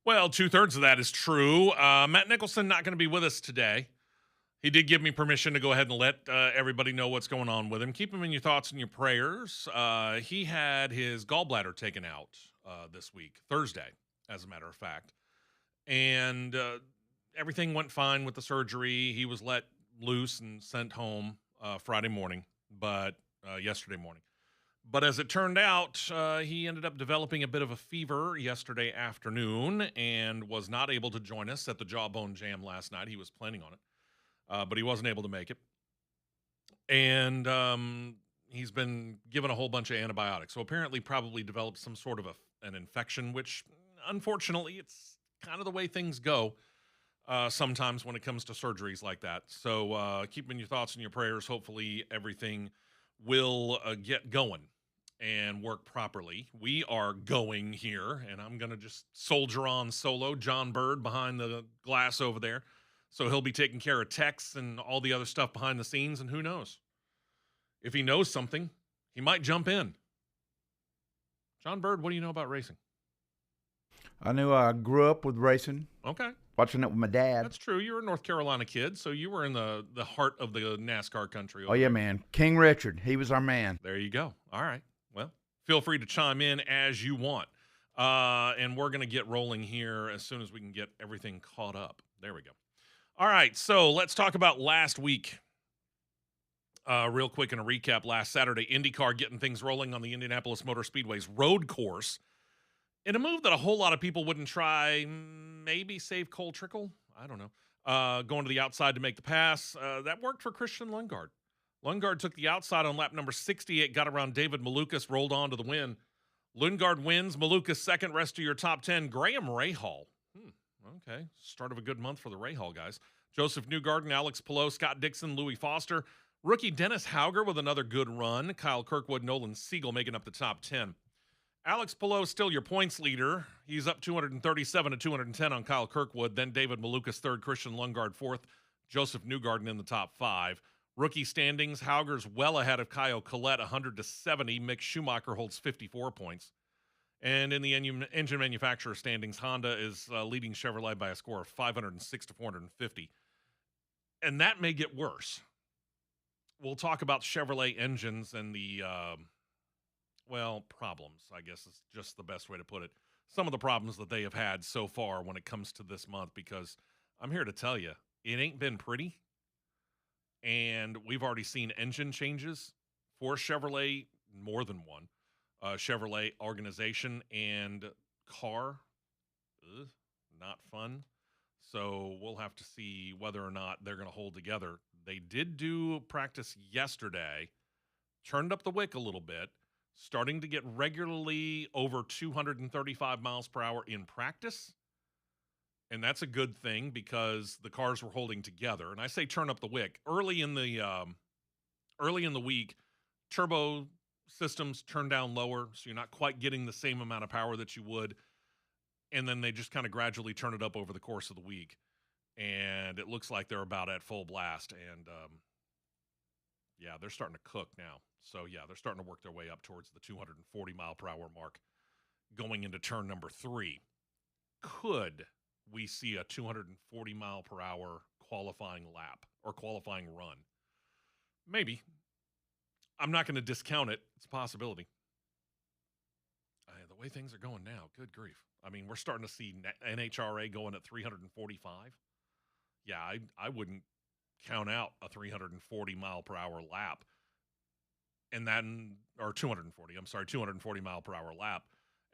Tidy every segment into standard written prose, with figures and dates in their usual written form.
Well, two-thirds of that is true. Matt Nicholson not going to be with us today. He did give me permission to go ahead and let everybody know what's going on with him. Keep him in your thoughts and your prayers. He had his gallbladder taken out this week, Thursday, as a matter of fact. And everything went fine with the surgery. He was let loose and sent home Friday morning, but yesterday morning. But as it turned out, he ended up developing a bit of a fever yesterday afternoon and was not able to join us at the Jawbone Jam last night. He was planning on it, but he wasn't able to make it. And he's been given a whole bunch of antibiotics. So apparently, probably developed some sort of an infection, which unfortunately, it's kind of the way things go sometimes when it comes to surgeries like that. So keep in your thoughts and your prayers. Hopefully, everything will get going and work properly. We are going here, and I'm going to just soldier on solo. John Bird behind the glass over there. So he'll be taking care of texts and all the other stuff behind the scenes, and who knows? If he knows something, he might jump in. John Bird, what do you know about racing? I knew I grew up with racing, Okay. watching it with my dad. That's true. You're a North Carolina kid, so you were in the heart of the NASCAR country. Oh, yeah, there. man. King Richard, he was our man. There you go. All right. Well, feel free to chime in as you want. And we're going to get rolling here as soon as we can get everything caught up. There we go. All right. So let's talk about last week. Real quick in a recap. Last Saturday, IndyCar getting things rolling on the Indianapolis Motor Speedway's road course. In a move that a whole lot of people wouldn't try, maybe save Cole Trickle. I don't know. Going to the outside to make the pass. That worked for Christian Lundgaard. Lundgaard took the outside on lap number 68, got around David Malukas, rolled on to the win. Lundgaard wins. Malukas second, rest of your top 10. Graham Rahal. Okay. Start of a good month for the Rahal guys. Joseph Newgarden, Alex Palou, Scott Dixon, Louis Foster. Rookie Dennis Hauger with another good run. Kyle Kirkwood, Nolan Siegel making up the top 10. Alex Palou still your points leader. He's up 237 to 210 on Kyle Kirkwood. Then David Malukas third, Christian Lundgaard fourth, Joseph Newgarden in the top 5. Rookie standings, Hauger's well ahead of Kyle Collette, 100 to 70. Mick Schumacher holds 54 points. And in the engine manufacturer standings, Honda is leading Chevrolet by a score of 506 to 450. And that may get worse. We'll talk about Chevrolet engines and the problems, I guess is just the best way to put it. Some of the problems that they have had so far when it comes to this month, because I'm here to tell you, it ain't been pretty. And we've already seen engine changes for Chevrolet, more than one. Chevrolet organization and car, not fun. So we'll have to see whether or not they're going to hold together. They did do practice yesterday, turned up the wick a little bit, starting to get regularly over 235 miles per hour in practice. And that's a good thing because the cars were holding together. And I say turn up the wick. Early in the week, turbo systems turn down lower, so you're not quite getting the same amount of power that you would. And then they just kind of gradually turn it up over the course of the week. And it looks like they're about at full blast. And they're starting to cook now. So, they're starting to work their way up towards the 240 mile per hour mark going into turn number 3. Could we see a 240 mile per hour qualifying lap or qualifying run? Maybe. I'm not going to discount it. It's a possibility. The way things are going now, good grief. I mean, we're starting to see NHRA going at 345. Yeah, I wouldn't count out a 340 mile per hour lap. And then, or 240 mile per hour lap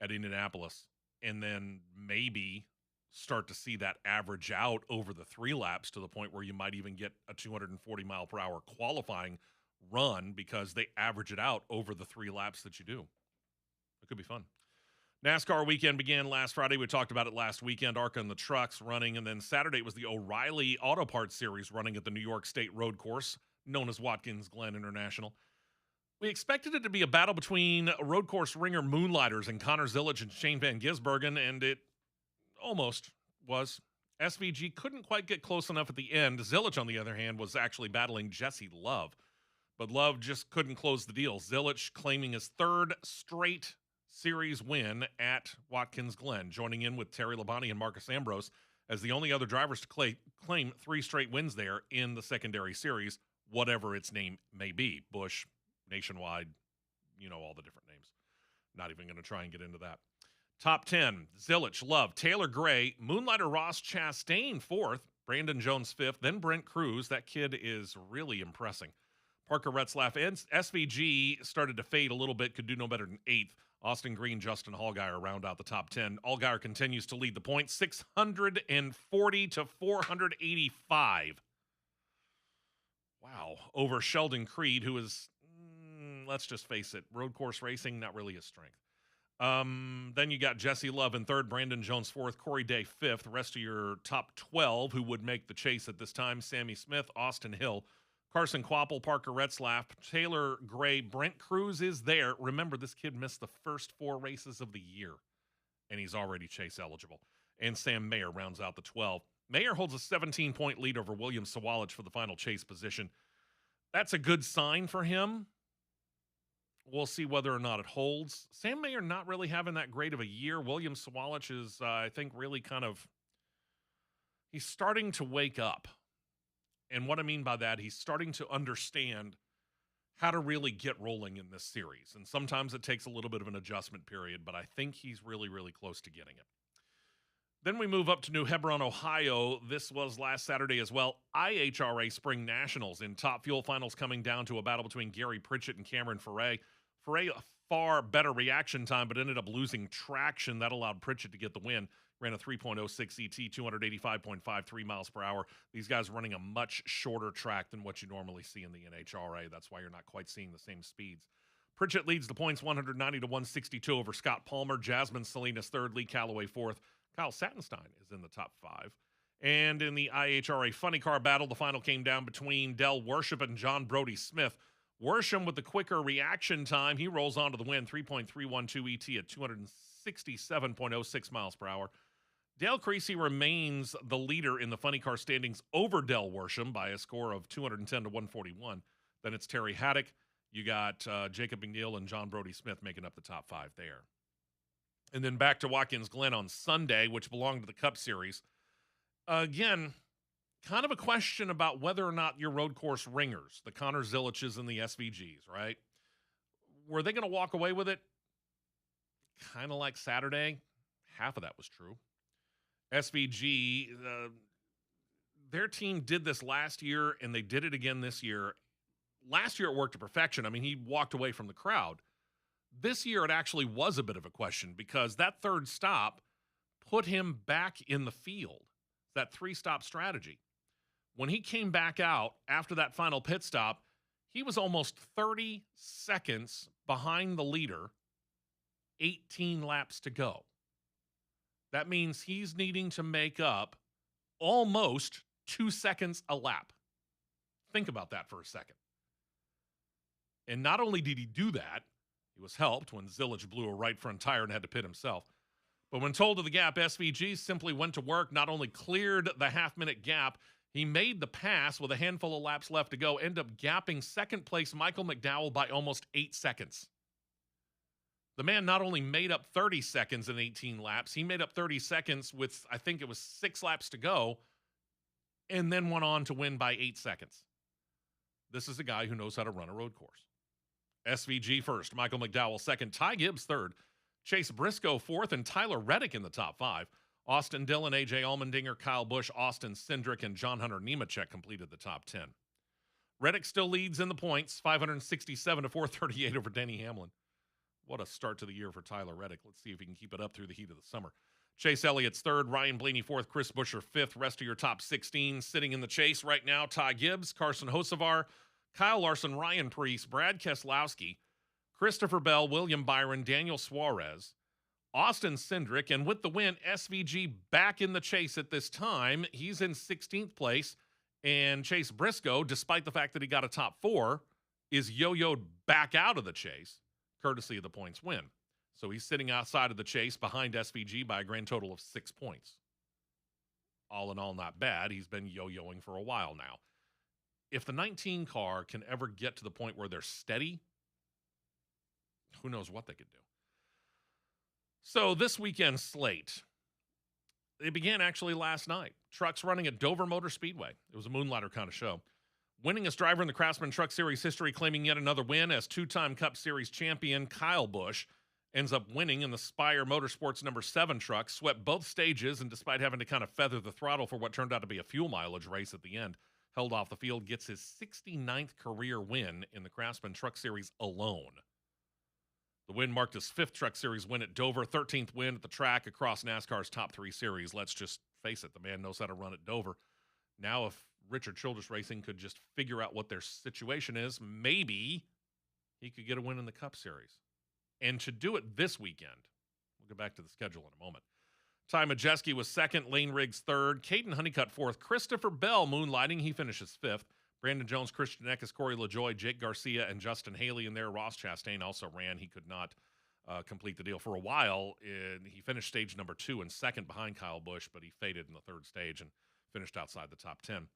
at Indianapolis. And then maybe start to see that average out over the 3 laps to the point where you might even get a 240 mile per hour qualifying run because they average it out over the 3 laps that you do. It could be fun. NASCAR weekend began last Friday. We talked about it last weekend. ARCA and the trucks running. And then Saturday was the O'Reilly Auto Parts Series running at the New York State Road Course, known as Watkins Glen International. We expected it to be a battle between road course ringer Moonlighters and Connor Zilic and Shane Van Gisbergen, and it almost was. SVG couldn't quite get close enough at the end. Zilic, on the other hand, was actually battling Jesse Love, but Love just couldn't close the deal. Zilic claiming his 3rd straight series win at Watkins Glen, joining in with Terry Labonte and Marcus Ambrose as the only other drivers to claim 3 straight wins there in the secondary series, whatever its name may be. Busch, Nationwide, all the different names. Not even going to try and get into that. Top 10, Zilich, Love, Taylor Gray, Moonlighter Ross Chastain 4th, Brandon Jones 5th, then Brent Cruz. That kid is really impressing. Parker Retzlaff and SVG started to fade a little bit, could do no better than 8th. Austin Green, Justin Allgaier round out the top 10. Allgaier continues to lead the points, 640 to 485. Wow. Over Sheldon Creed, who is, let's just face it, road course racing, not really his strength. Then you got Jesse Love in 3rd, Brandon Jones 4th, Corey Day 5th. The rest of your top 12 who would make the chase at this time: Sammy Smith, Austin Hill, Carson Kvapil, Parker Retzlaff, Taylor Gray, Brent Cruz is there. Remember, this kid missed the first 4 races of the year, and he's already chase eligible. And Sam Mayer rounds out the 12. Mayer holds a 17-point lead over William Sawalich for the final chase position. That's a good sign for him. We'll see whether or not it holds. Sam Mayer not really having that great of a year. William Sawalich is, I think, really he's starting to wake up. And what I mean by that, he's starting to understand how to really get rolling in this series. And sometimes it takes a little bit of an adjustment period, but I think he's really, really close to getting it. Then we move up to New Hebron, Ohio. This was last Saturday as well. IHRA Spring Nationals in Top Fuel Finals coming down to a battle between Gary Pritchett and Cameron Foray. Foray, a far better reaction time, but ended up losing traction. That allowed Pritchett to get the win. Ran a 3.06 ET, 285.53 miles per hour. These guys running a much shorter track than what you normally see in the NHRA. That's why you're not quite seeing the same speeds. Pritchett leads the points 190 to 162 over Scott Palmer. Jasmine Salinas 3rd, Lee Calloway 4th. Kyle Sattenstein is in the top 5. And in the IHRA Funny Car Battle, the final came down between Del Worship and John Brody Smith. Worsham with the quicker reaction time. He rolls on to the win, 3.312 ET at 267.06 miles per hour. Dale Creasy remains the leader in the Funny Car standings over Del Worsham by a score of 210 to 141. Then it's Terry Haddock. You got Jacob McNeil and John Brody Smith making up the top 5 there. And then back to Watkins Glen on Sunday, which belonged to the Cup Series. Again, kind of a question about whether or not your road course ringers, the Connor Ziliches and the SVGs, right? Were they going to walk away with it? Kind of like Saturday. Half of that was true. SVG, their team did this last year, and they did it again this year. Last year, it worked to perfection. I mean, he walked away from the crowd. This year, it actually was a bit of a question because that 3rd stop put him back in the field, that 3-stop strategy. When he came back out after that final pit stop, he was almost 30 seconds behind the leader, 18 laps to go. That means he's needing to make up almost 2 seconds a lap. Think about that for a second. And not only did he do that, he was helped when Zilich blew a right front tire and had to pit himself. But when told of the gap, SVG simply went to work, not only cleared the half-minute gap, he made the pass with a handful of laps left to go, ended up gapping second place Michael McDowell by almost 8 seconds. The man not only made up 30 seconds in 18 laps, he made up 30 seconds with, I think it was 6 laps to go, and then went on to win by 8 seconds. This is a guy who knows how to run a road course. SVG first, Michael McDowell second, Ty Gibbs 3rd, Chase Briscoe 4th, and Tyler Reddick in the top 5. Austin Dillon, AJ Allmendinger, Kyle Busch, Austin Cindric, and John Hunter Nemechek completed the top 10. Reddick still leads in the points, 567 to 438 over Denny Hamlin. What a start to the year for Tyler Reddick. Let's see if he can keep it up through the heat of the summer. Chase Elliott's 3rd, Ryan Blaney 4th, Chris Buescher 5th. Rest of your top 16 sitting in the chase right now: Ty Gibbs, Carson Hocevar, Kyle Larson, Ryan Preece, Brad Keselowski, Christopher Bell, William Byron, Daniel Suarez, Austin Cindric, and with the win, SVG back in the chase at this time. He's in 16th place, and Chase Briscoe, despite the fact that he got a top 4, is yo-yoed back out of the chase, courtesy of the points win. So he's sitting outside of the chase behind SVG by a grand total of 6 points. All in all, not bad. He's been yo-yoing for a while now. If the 19 car can ever get to the point where they're steady, who knows what they could do. So this weekend slate, it began actually last night. Trucks running at Dover Motor Speedway. It was a moonlighter kind of show. Winningest driver in the Craftsman Truck Series history, claiming yet another win as two-time Cup Series champion Kyle Busch ends up winning in the Spire Motorsports number 7 truck, swept both stages, and despite having to kind of feather the throttle for what turned out to be a fuel mileage race at the end, held off the field, gets his 69th career win in the Craftsman Truck Series alone. The win marked his 5th Truck Series win at Dover, 13th win at the track across NASCAR's top 3 series. Let's just face it, the man knows how to run at Dover. Now, if Richard Childress Racing could just figure out what their situation is, maybe he could get a win in the Cup Series. And to do it this weekend, we'll get back to the schedule in a moment. Ty Majeski was 2nd, Lane Riggs 3rd, Caden Honeycutt 4th, Christopher Bell moonlighting, he finishes 5th. Brandon Jones, Christian Eckes, Corey LaJoie, Jake Garcia, and Justin Haley in there. Ross Chastain also ran. He could not complete the deal for a while. He finished stage number 2 and 2nd behind Kyle Busch, but he faded in the 3rd stage and finished outside the top 10.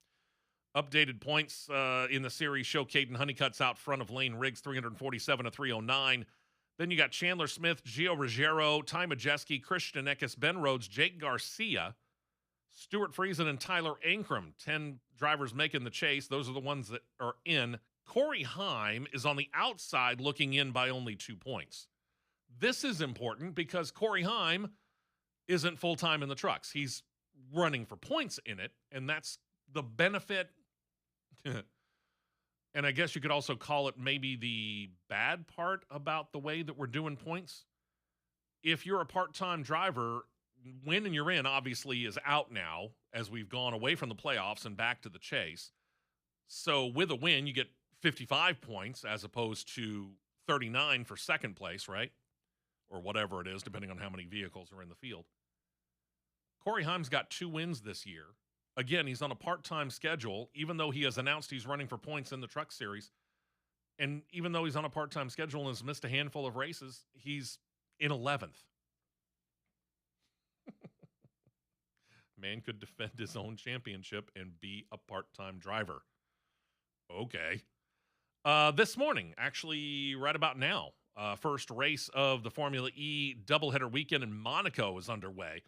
Updated points in the series show Caden Honeycutt's out front of Lane Riggs, 347 to 309. Then you got Chandler Smith, Gio Ruggiero, Ty Majeski, Christian Eckes, Ben Rhodes, Jake Garcia, Stuart Friesen, and Tyler Ankrum. 10 drivers making the chase. Those are the ones that are in. Corey Heim is on the outside looking in by only 2 points. This is important because Corey Heim isn't full-time in the trucks. He's running for points in it, and that's the benefit. And I guess you could also call it maybe the bad part about the way that we're doing points. If you're a part-time driver, winning you're in obviously is out now as we've gone away from the playoffs and back to the chase. So with a win, you get 55 points as opposed to 39 for second place, right? Or whatever it is, depending on how many vehicles are in the field. Corey Heim's got 2 wins this year. Again, he's on a part-time schedule, even though he has announced he's running for points in the Truck Series. And even though he's on a part-time schedule and has missed a handful of races, he's in 11th. Man could defend his own championship and be a part-time driver. Okay. This morning, actually right about now, first race of the Formula E doubleheader weekend in Monaco is underway.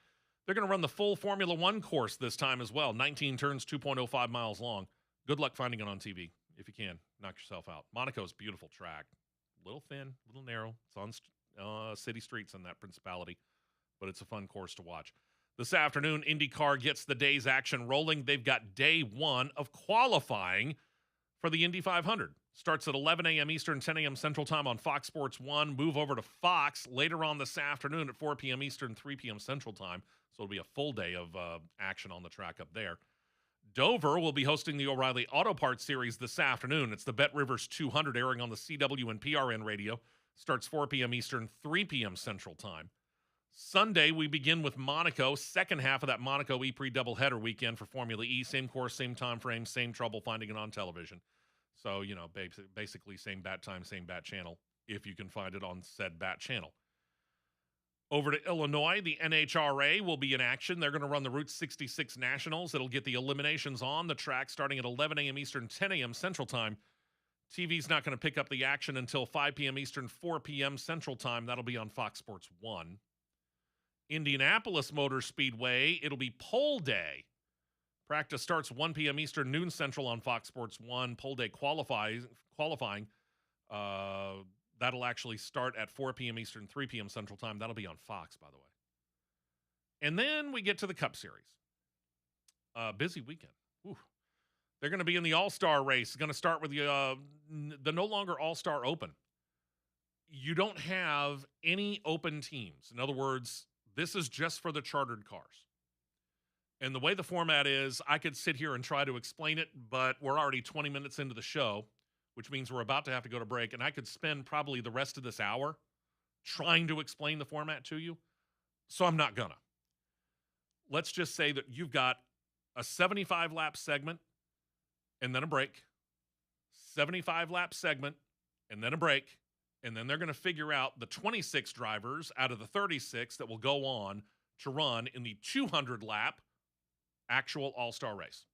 They're going to run the full Formula One course this time as well. 19 turns, 2.05 miles long. Good luck finding it on TV if you can. Knock yourself out. Monaco's a beautiful track. A little thin, a little narrow. It's on city streets in that principality, but it's a fun course to watch. This afternoon, IndyCar gets the day's action rolling. They've got day 1 of qualifying for the Indy 500. Starts at 11 a.m. Eastern, 10 a.m. Central Time on Fox Sports 1. Move over to Fox later on this afternoon at 4 p.m. Eastern, 3 p.m. Central Time. So it'll be a full day of action on the track up there. Dover will be hosting the O'Reilly Auto Parts Series this afternoon. It's the Bet Rivers 200 airing on the CW and PRN radio. Starts 4 p.m. Eastern, 3 p.m. Central Time. Sunday, we begin with Monaco, second half of that Monaco E-Prix doubleheader weekend for Formula E. Same course, same time frame, same trouble finding it on television. So, you know, basically same bat time, same bat channel, if you can find it on said bat channel. Over to Illinois, the NHRA will be in action. They're going to run the Route 66 Nationals. It'll get the eliminations on the track starting at 11 a.m. Eastern, 10 a.m. Central Time. TV's not going to pick up the action until 5 p.m. Eastern, 4 p.m. Central Time. That'll be on Fox Sports 1. Indianapolis Motor Speedway, it'll be pole day. Practice starts 1 p.m. Eastern, noon Central on Fox Sports 1. Pole day qualifying. That'll actually start at 4 p.m. Eastern, 3 p.m. Central Time. That'll be on Fox, by the way. And then we get to the Cup Series. Busy weekend. Whew. They're going to be in the All-Star race. It's going to start with the no longer All-Star Open. You don't have any open teams. In other words, this is just for the chartered cars. And the way the format is, I could sit here and try to explain it, but we're already 20 minutes into the show, which means we're about to have to go to break, and I could spend probably the rest of this hour trying to explain the format to you, so I'm not gonna. Let's just say that you've got a 75-lap segment and then a break, 75-lap segment and then a break, and then they're going to figure out the 26 drivers out of the 36 that will go on to run in the 200-lap actual all-star race.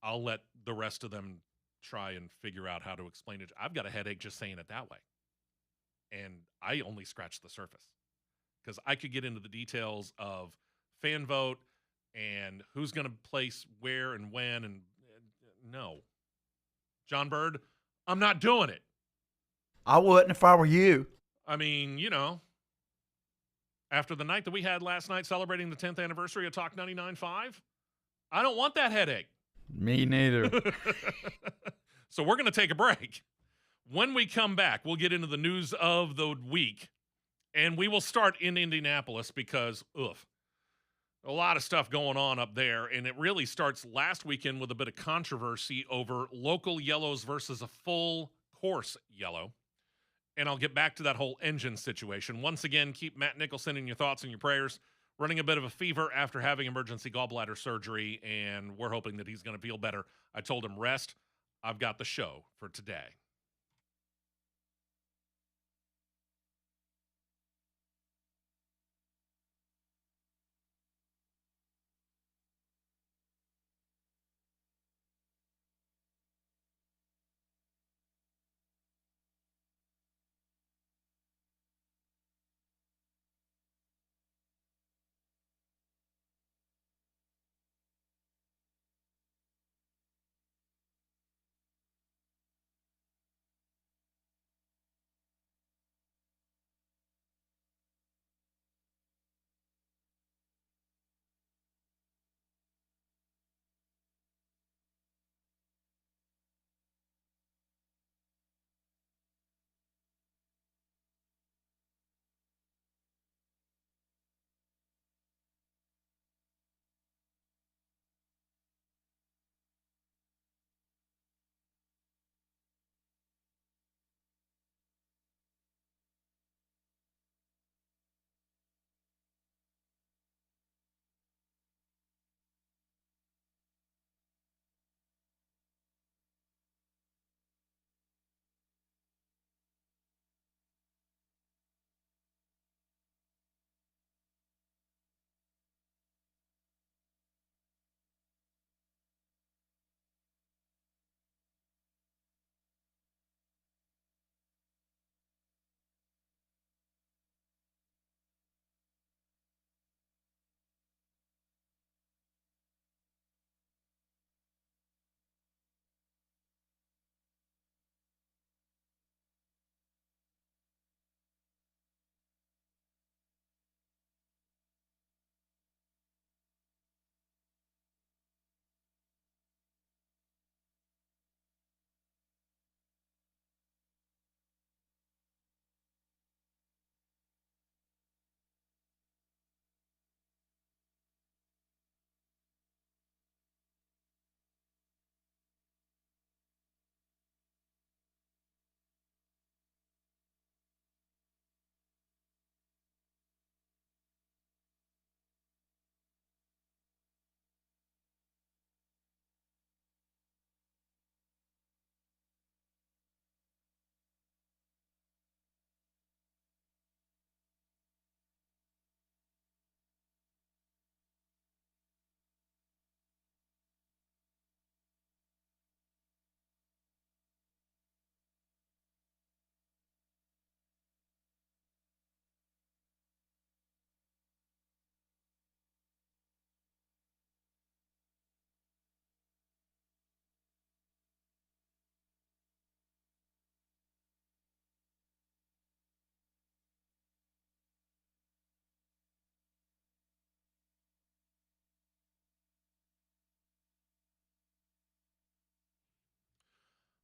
I'll let the rest of them try and figure out how to explain it. I've got a headache just saying it that way. and I only scratched the surface because I could get into the details of fan vote and who's going to place where and when. And no, John Bird, I'm not doing it. I wouldn't if I were you. I mean, after the night that we had last night celebrating the 10th anniversary of Talk 99.5, I don't want that headache. Me neither. So we're going to take a break. When we come back, we'll get into the news of the week, and we will start in Indianapolis because, a lot of stuff going on up there, and it really starts last weekend with a bit of controversy over local yellows versus a full course yellow. And I'll get back to that whole engine situation. Once again, keep Matt Nicholson in your thoughts and your prayers. Running a bit of a fever after having emergency gallbladder surgery, and we're hoping that he's going to feel better. I told him, rest. I've got the show for today.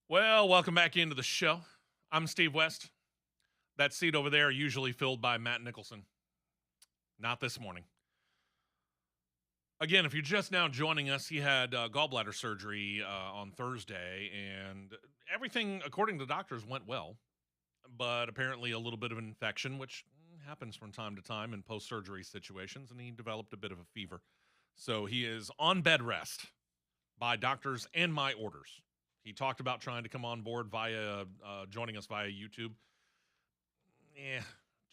Well, welcome back into the show. I'm Steve West. That seat over there usually filled by Matt Nicholson. Not this morning. Again, if you're just now joining us, he had gallbladder surgery on Thursday, and everything, according to doctors, went well. But apparently a little bit of an infection, which happens from time to time in post-surgery situations, and he developed a bit of a fever. So he is on bed rest by doctors and my orders. He talked about trying to come on board via joining us via YouTube.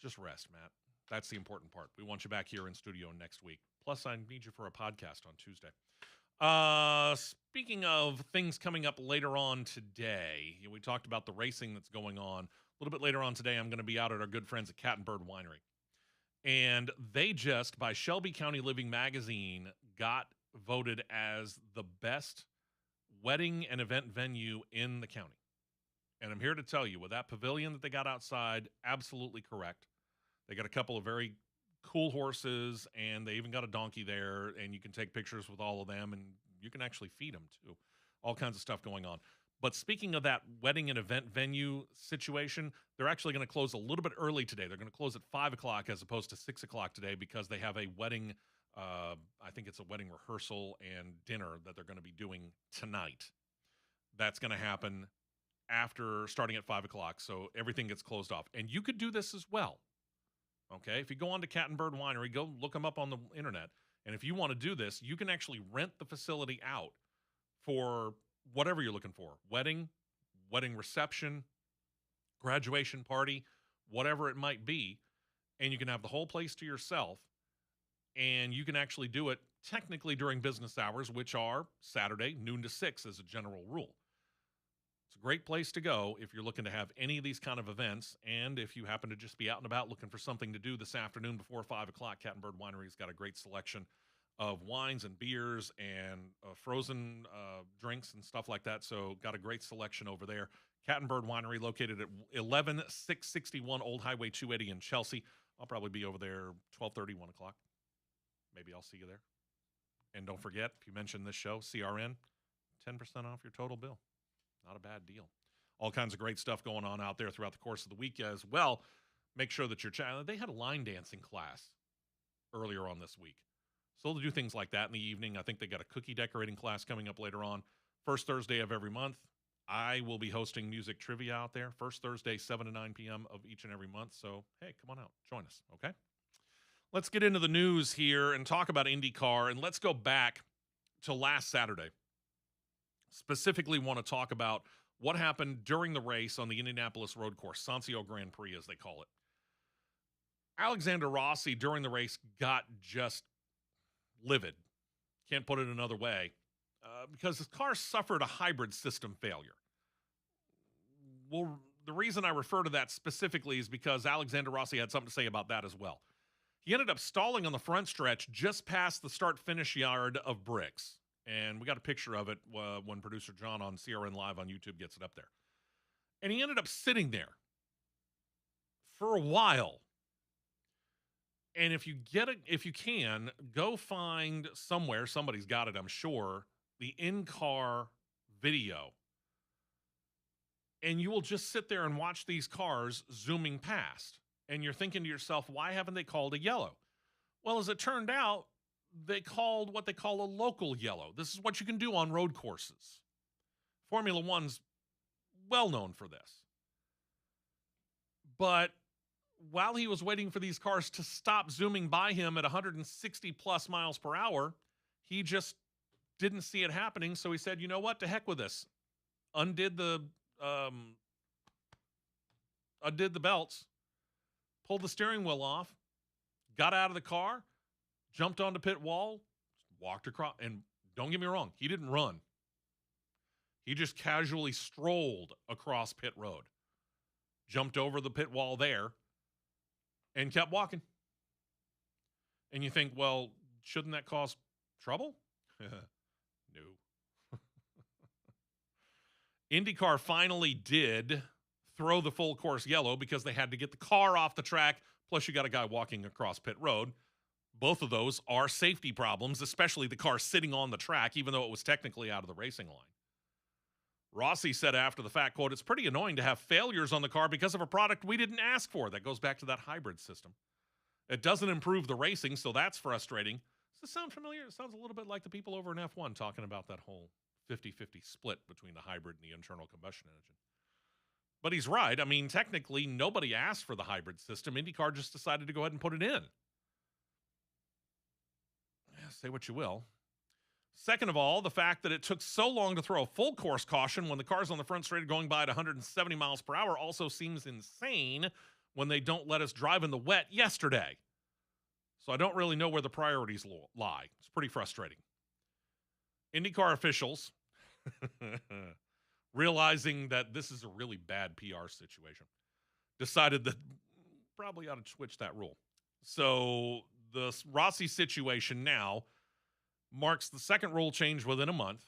Just rest, Matt. That's the important part. We want you back here in studio next week. Plus, I need you for a podcast on Tuesday. Speaking of things coming up later on today, we talked about the racing that's going on. A little bit later on today, I'm going to be out at our good friends at Cat and Bird Winery. And they just, by Shelby County Living Magazine, got voted as the best wedding and event venue in the county. And I'm here to tell you, with that pavilion that they got outside, absolutely correct. They got a couple of very cool horses, and they even got a donkey there, and you can take pictures with all of them, and you can actually feed them too. All kinds of stuff going on. But speaking of that wedding and event venue situation, they're actually going to close a little bit early today. They're going to close at 5 o'clock as opposed to 6 o'clock today because they have a wedding, I think it's a wedding rehearsal and dinner that they're going to be doing tonight. That's going to happen after starting at 5 o'clock, so everything gets closed off. And you could do this as well, okay? If you go on to Cat and Bird Winery, go look them up on the internet, and if you want to do this, you can actually rent the facility out for whatever you're looking for. Wedding reception, graduation party, whatever it might be. And you can have the whole place to yourself. And you can actually do it technically during business hours, which are Saturday, noon to 6 as a general rule. It's a great place to go if you're looking to have any of these kind of events. And if you happen to just be out and about looking for something to do this afternoon before 5 o'clock, Cat and Bird Winery's got a great selection of wines and beers and frozen drinks and stuff like that. So got a great selection over there. Cat and Bird Winery located at 11661 Old Highway 280 in Chelsea. I'll probably be over there 12:30, 1 o'clock. Maybe I'll see you there. And don't forget, if you mention this show, CRN, 10% off your total bill. Not a bad deal. All kinds of great stuff going on out there throughout the course of the week as well. Make sure that your child, they had a line dancing class earlier on this week. So they'll do things like that in the evening. I think they got a cookie decorating class coming up later on. First Thursday of every month, I will be hosting music trivia out there. First Thursday, 7 to 9 p.m. of each and every month. So, hey, come on out. Join us, okay? Let's get into the news here and talk about IndyCar. And let's go back to last Saturday. Specifically want to talk about what happened during the race on the Indianapolis Road Course, Sancio Grand Prix, as they call it. Alexander Rossi, during the race, got just livid. Can't put it another way. Because his car suffered a hybrid system failure. Well, the reason I refer to that specifically is because Alexander Rossi had something to say about that as well. He ended up stalling on the front stretch just past the start-finish yard of Bricks. And we got a picture of it when producer John on CRN Live on YouTube gets it up there. And he ended up sitting there for a while. And if you can, go find somewhere, somebody's got it, I'm sure, the in-car video. And you will just sit there and watch these cars zooming past. And you're thinking to yourself, why haven't they called a yellow? Well, as it turned out, they called what they call a local yellow. This is what you can do on road courses. Formula One's well known for this. But while he was waiting for these cars to stop zooming by him at 160 plus miles per hour, he just didn't see it happening. So he said, you know what? To heck with this. Undid the belts, pulled the steering wheel off, got out of the car, jumped on the pit wall, walked across. And don't get me wrong, he didn't run. He just casually strolled across pit road, jumped over the pit wall there, and kept walking. And you think, well, shouldn't that cause trouble? No. IndyCar finally did throw the full course yellow because they had to get the car off the track, plus you got a guy walking across pit road. Both of those are safety problems, especially the car sitting on the track, even though it was technically out of the racing line. Rossi said after the fact, quote, "It's pretty annoying to have failures on the car because of a product we didn't ask for." That goes back to that hybrid system. It doesn't improve the racing, so that's frustrating. Does this sound familiar? It sounds a little bit like the people over in F1 talking about that whole 50-50 split between the hybrid and the internal combustion engine. But he's right. I mean, technically, nobody asked for the hybrid system. IndyCar just decided to go ahead and put it in. Say what you will. Second of all, the fact that it took so long to throw a full course caution when the cars on the front straight are going by at 170 miles per hour also seems insane when they don't let us drive in the wet yesterday. So I don't really know where the priorities lie. It's pretty frustrating. IndyCar officials, realizing that this is a really bad PR situation, decided that probably ought to switch that rule. So the Rossi situation now marks the second rule change within a month.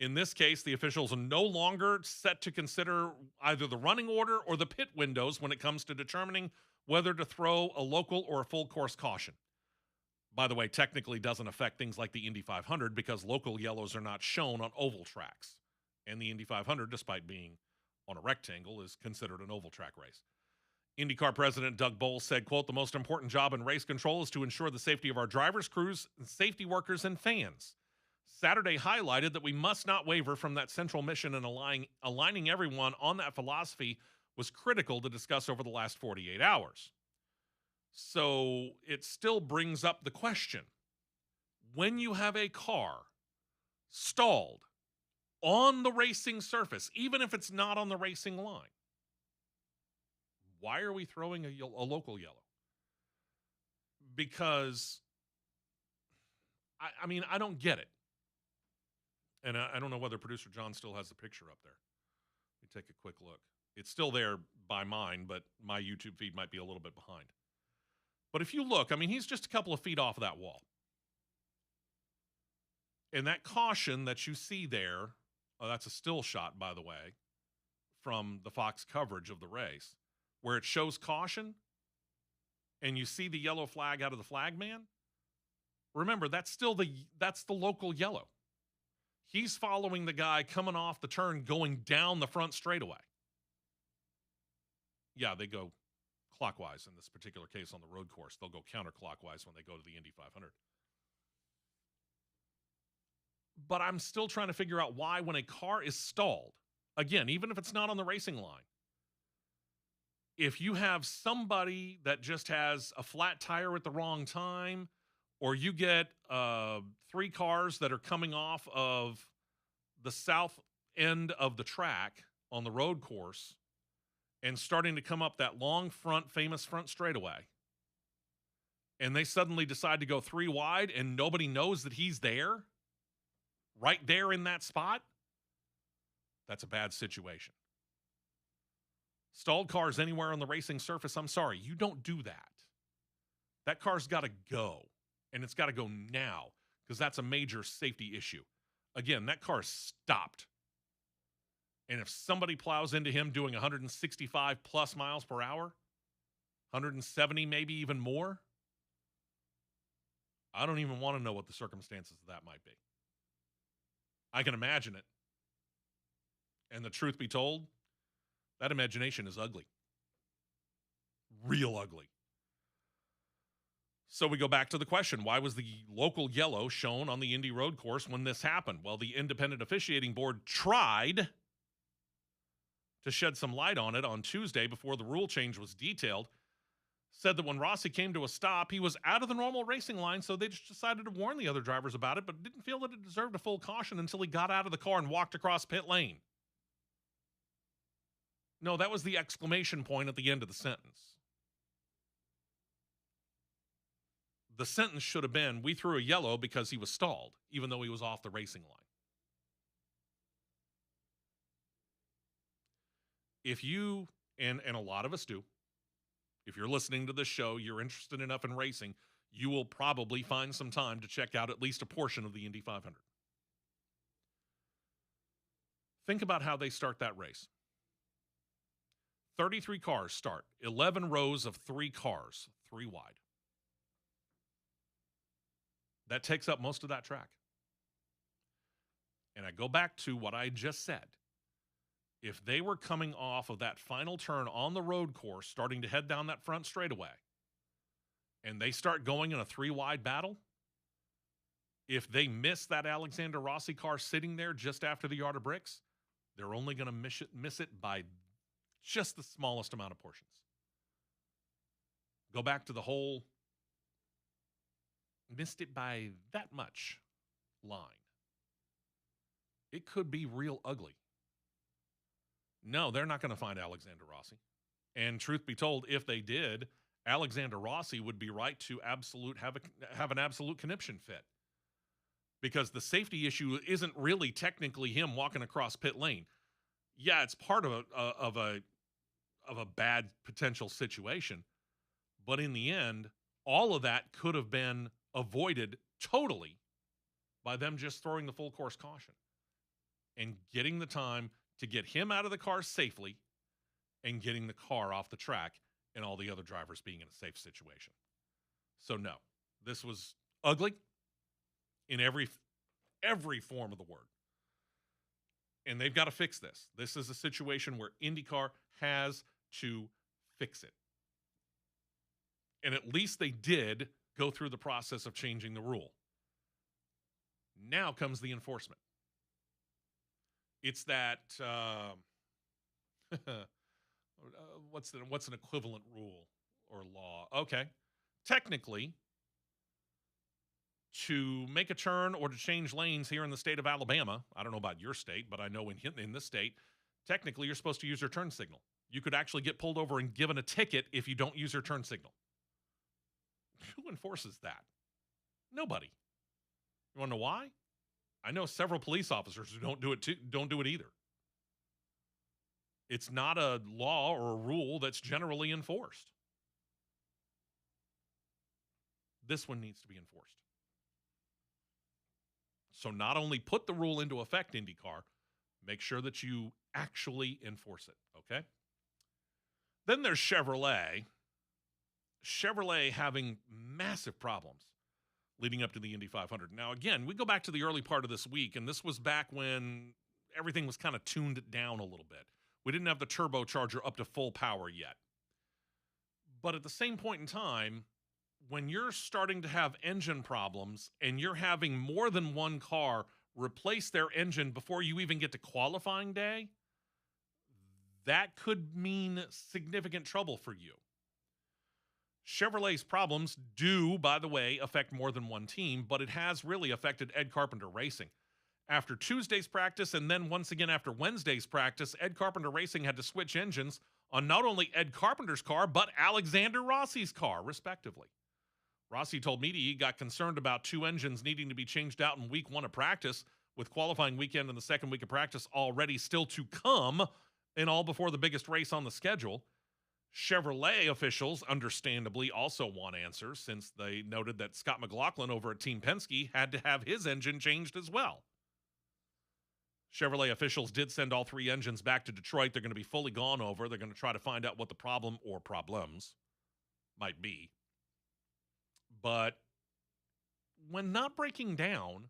In this case, the officials are no longer set to consider either the running order or the pit windows when it comes to determining whether to throw a local or a full course caution. By the way, technically doesn't affect things like the Indy 500 because local yellows are not shown on oval tracks. And the Indy 500, despite being on a rectangle, is considered an oval track race. IndyCar president Doug Bowles said, quote, "The most important job in race control is to ensure the safety of our drivers, crews, and safety workers and fans. Saturday highlighted that we must not waver from that central mission, and aligning everyone on that philosophy was critical to discuss over the last 48 hours. So it still brings up the question, when you have a car stalled on the racing surface, even if it's not on the racing line, why are we throwing a local yellow? Because, I mean, I don't get it. And I don't know whether producer John still has the picture up there. Let me take a quick look. It's still there by mine, but my YouTube feed might be a little bit behind. But if you look, I mean, he's just a couple of feet off of that wall. And that caution that you see there, that's a still shot, by the way, from the Fox coverage of the race, where it shows caution, and you see the yellow flag out of the flag man. Remember, that's the local yellow. He's following the guy coming off the turn, going down the front straightaway. Yeah, they go clockwise in this particular case on the road course. They'll go counterclockwise when they go to the Indy 500. But I'm still trying to figure out why, when a car is stalled, again, even if it's not on the racing line, if you have somebody that just has a flat tire at the wrong time, or you get 3 cars that are coming off of the south end of the track on the road course and starting to come up that long famous front straightaway, and they suddenly decide to go 3 wide and nobody knows that he's there, right there in that spot, that's a bad situation. Stalled cars anywhere on the racing surface, I'm sorry, you don't do that. That car's got to go. And it's got to go now, because that's a major safety issue. Again, that car stopped. And if somebody plows into him doing 165 plus miles per hour, 170, maybe even more, I don't even want to know what the circumstances of that might be. I can imagine it. And the truth be told, that imagination is ugly. Real ugly. So we go back to the question, why was the local yellow shown on the Indy road course when this happened? Well, the independent officiating board tried to shed some light on it on Tuesday before the rule change was detailed, said that when Rossi came to a stop, he was out of the normal racing line, so they just decided to warn the other drivers about it, but didn't feel that it deserved a full caution until he got out of the car and walked across pit lane. No, that was the exclamation point at the end of the sentence. The sentence should have been, we threw a yellow because he was stalled, even though he was off the racing line. If you, and a lot of us do, if you're listening to this show, you're interested enough in racing, you will probably find some time to check out at least a portion of the Indy 500. Think about how they start that race. 33 cars start, 11 rows of 3 cars, 3 wide. That takes up most of that track. And I go back to what I just said. If they were coming off of that final turn on the road course, starting to head down that front straightaway, and they start going in a 3 wide battle, if they miss that Alexander Rossi car sitting there just after the yard of bricks, they're only going to miss it by just the smallest amount of portions. Go back to the whole missed it by that much line. It could be real ugly. No, they're not going to find Alexander Rossi. And truth be told, if they did, Alexander Rossi would be right to have an absolute conniption fit. Because the safety issue isn't really technically him walking across pit lane. Yeah, it's part of of a bad potential situation. But in the end, all of that could have been avoided totally by them just throwing the full course caution and getting the time to get him out of the car safely and getting the car off the track and all the other drivers being in a safe situation. So no, this was ugly in every form of the word. And they've got to fix this. This is a situation where IndyCar has to fix it. And at least they did go through the process of changing the rule. Now comes the enforcement. It's that what's an equivalent rule or law? Okay. Technically, to make a turn or to change lanes here in the state of Alabama, I don't know about your state, but I know in this state, technically you're supposed to use your turn signal. You could actually get pulled over and given a ticket if you don't use your turn signal. Who enforces that? Nobody. You want to know why? I know several police officers who don't do it either. It's not a law or a rule that's generally enforced. This one needs to be enforced. So not only put the rule into effect, IndyCar, make sure that you actually enforce it, okay? Then there's Chevrolet. Chevrolet having massive problems leading up to the Indy 500. Now, again, we go back to the early part of this week, and this was back when everything was kind of tuned down a little bit. We didn't have the turbocharger up to full power yet. But at the same point in time, when you're starting to have engine problems and you're having more than one car replace their engine before you even get to qualifying day, that could mean significant trouble for you. Chevrolet's problems do, by the way, affect more than one team, but it has really affected Ed Carpenter Racing. After Tuesday's practice and then once again after Wednesday's practice, Ed Carpenter Racing had to switch engines on not only Ed Carpenter's car, but Alexander Rossi's car, respectively. Rossi told media he got concerned about two engines needing to be changed out in week one of practice, with qualifying weekend and the second week of practice already still to come, and all before the biggest race on the schedule. Chevrolet officials, understandably, also want answers, since they noted that Scott McLaughlin over at Team Penske had to have his engine changed as well. Chevrolet officials did send all three engines back to Detroit. They're going to be fully gone over. They're going to try to find out what the problem or problems might be. But when not breaking down,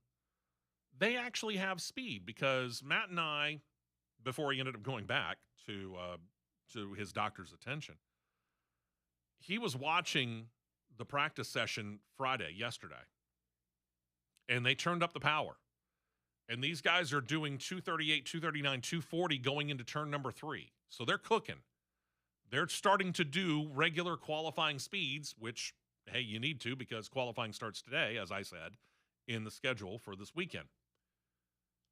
they actually have speed, because Matt and I, before he ended up going back to his doctor's attention, he was watching the practice session yesterday, and they turned up the power. And these guys are doing 238, 239, 240 going into turn number 3. So they're cooking. They're starting to do regular qualifying speeds, which, hey, you need to, because qualifying starts today, as I said, in the schedule for this weekend.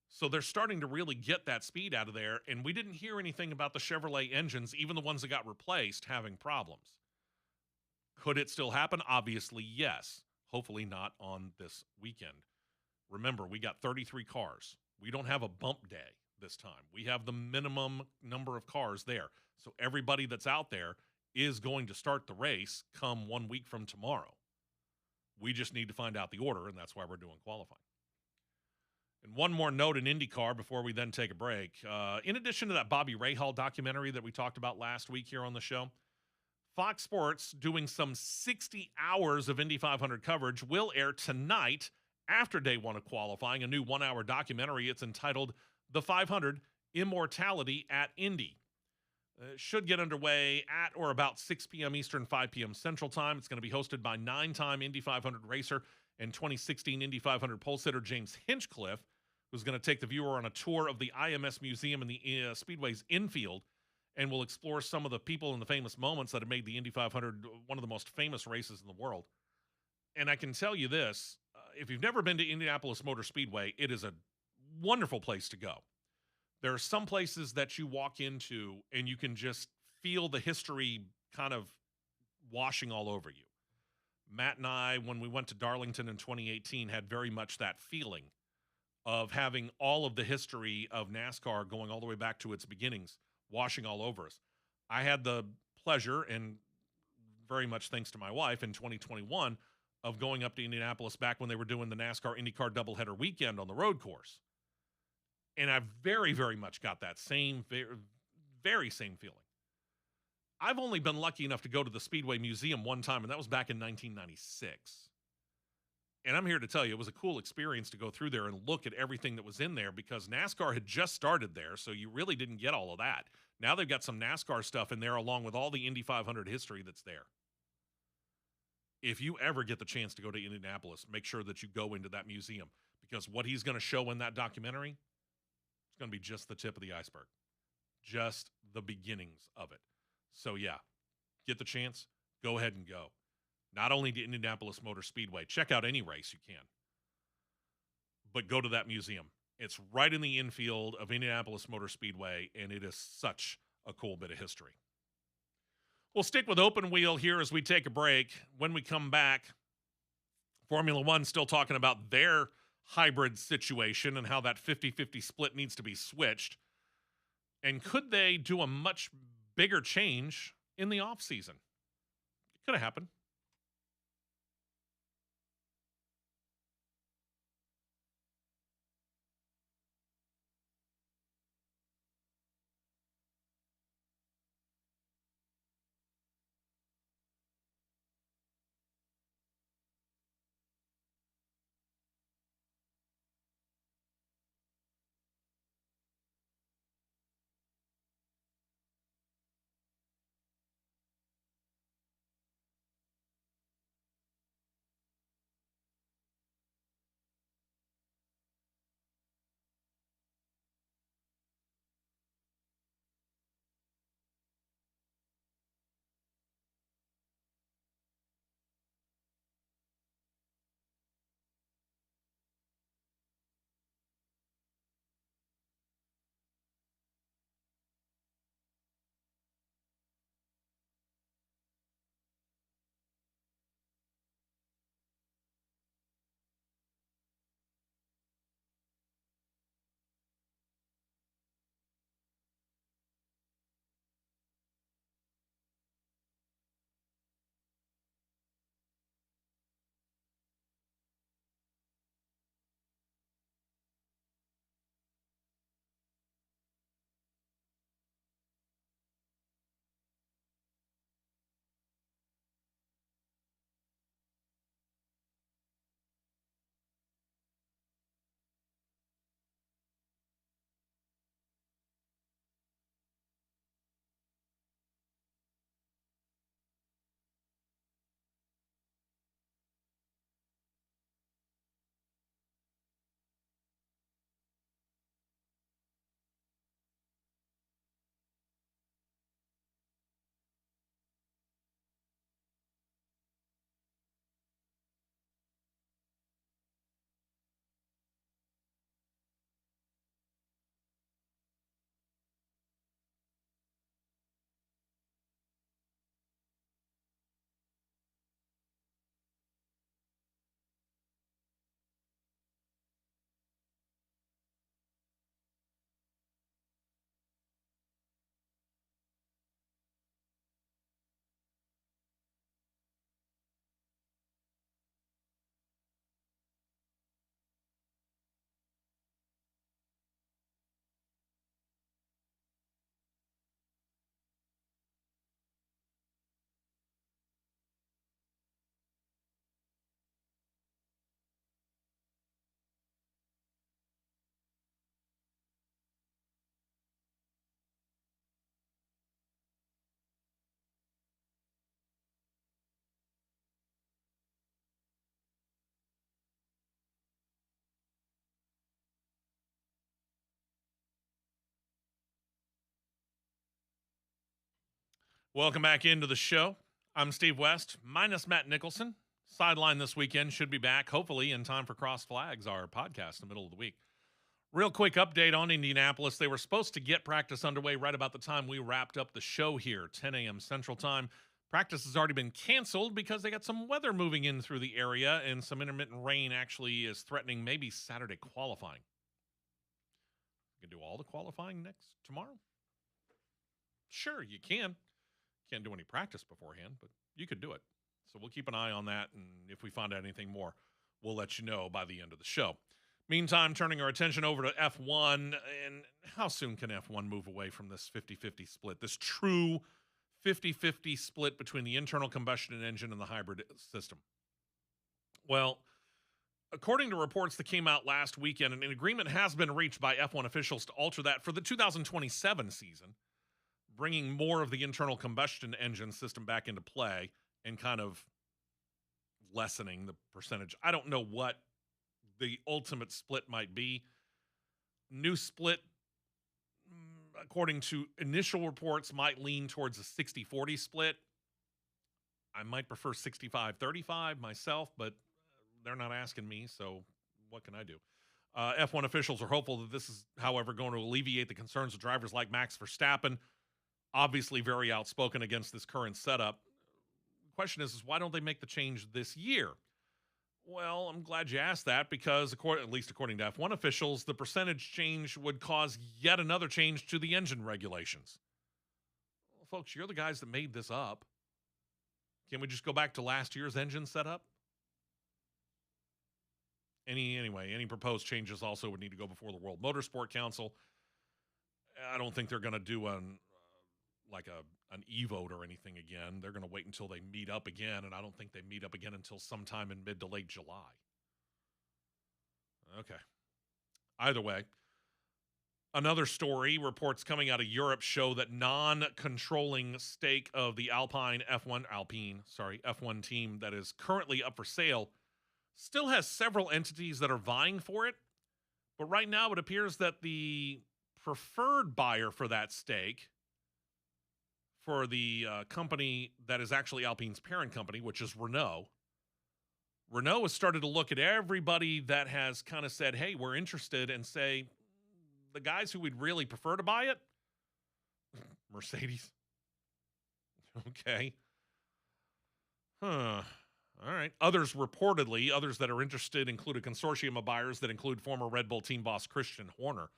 So they're starting to really get that speed out of there, and we didn't hear anything about the Chevrolet engines, even the ones that got replaced, having problems. Could it still happen? Obviously, yes. Hopefully not on this weekend. Remember, we got 33 cars. We don't have a bump day this time. We have the minimum number of cars there. So everybody that's out there is going to start the race come 1 week from tomorrow. We just need to find out the order, and that's why we're doing qualifying. And one more note in IndyCar before we then take a break. In addition to that Bobby Rahal documentary that we talked about last week here on the show, Fox Sports, doing some 60 hours of Indy 500 coverage, will air tonight after day one of qualifying, a new 1-hour documentary. It's entitled The 500 Immortality at Indy. It should get underway at or about 6 p.m. Eastern, 5 p.m. Central Time. It's going to be hosted by 9-time Indy 500 racer and 2016 Indy 500 pole sitter James Hinchcliffe, who's going to take the viewer on a tour of the IMS Museum in the Speedway's infield, and will explore some of the people and the famous moments that have made the Indy 500 one of the most famous races in the world. And I can tell you this, if you've never been to Indianapolis Motor Speedway, it is a wonderful place to go. There are some places that you walk into and you can just feel the history kind of washing all over you. Matt and I, when we went to Darlington in 2018, had very much that feeling of having all of the history of NASCAR going all the way back to its beginnings washing all over us. I had the pleasure, and very much thanks to my wife, in 2021 of going up to Indianapolis back when they were doing the NASCAR IndyCar doubleheader weekend on the road course. And I very, very much got that same, very, very same feeling. I've only been lucky enough to go to the Speedway Museum one time, and that was back in 1996. And I'm here to tell you, it was a cool experience to go through there and look at everything that was in there, because NASCAR had just started there, so you really didn't get all of that. Now they've got some NASCAR stuff in there along with all the Indy 500 history that's there. If you ever get the chance to go to Indianapolis, make sure that you go into that museum, because what he's going to show in that documentary, it's going to be just the tip of the iceberg, just the beginnings of it. So yeah, get the chance, go ahead and go. Not only to Indianapolis Motor Speedway, check out any race you can, but go to that museum. It's right in the infield of Indianapolis Motor Speedway, and it is such a cool bit of history. We'll stick with open wheel here as we take a break. When we come back, Formula One still talking about their hybrid situation and how that 50-50 split needs to be switched. And could they do a much bigger change in the offseason? It could have happened. Welcome back into the show. I'm Steve West, minus Matt Nicholson. Sideline this weekend, should be back, hopefully, in time for Cross Flags, our podcast in the middle of the week. Real quick update on Indianapolis. They were supposed to get practice underway right about the time we wrapped up the show here, 10 a.m. Central Time. Practice has already been canceled because they got some weather moving in through the area, and some intermittent rain actually is threatening maybe Saturday qualifying. We can do all the qualifying tomorrow. Sure, you can. Can't do any practice beforehand, but you could do it. So we'll keep an eye on that. And if we find out anything more, we'll let you know by the end of the show. Meantime, turning our attention over to F1. And how soon can F1 move away from this 50-50 split, this true 50-50 split between the internal combustion engine and the hybrid system? Well, according to reports that came out last weekend, an agreement has been reached by F1 officials to alter that for the 2027 season, bringing more of the internal combustion engine system back into play and kind of lessening the percentage. I don't know what the ultimate split might be. New split, according to initial reports, might lean towards a 60-40 split. I might prefer 65-35 myself, but they're not asking me, so what can I do? F1 officials are hopeful that this is, however, going to alleviate the concerns of drivers like Max Verstappen, obviously very outspoken against this current setup. The question is why don't they make the change this year? Well, I'm glad you asked that because, at least according to F1 officials, the percentage change would cause yet another change to the engine regulations. Well, folks, you're the guys that made this up. Can we just go back to last year's engine setup? Any proposed changes also would need to go before the World Motorsport Council. I don't think they're going to do an e-vote or anything again. They're going to wait until they meet up again, and I don't think they meet up again until sometime in mid to late July. Okay. Either way, another story, reports coming out of Europe show that non-controlling stake of the Alpine F1 team that is currently up for sale still has several entities that are vying for it. But right now it appears that the preferred buyer for that stake, for the company that is actually Alpine's parent company, which is Renault has started to look at everybody that has kind of said, hey, we're interested, and say, the guys who we'd really prefer to buy it, Mercedes. Okay. Huh. All right. Others that are interested include a consortium of buyers that include former Red Bull team boss Christian Horner.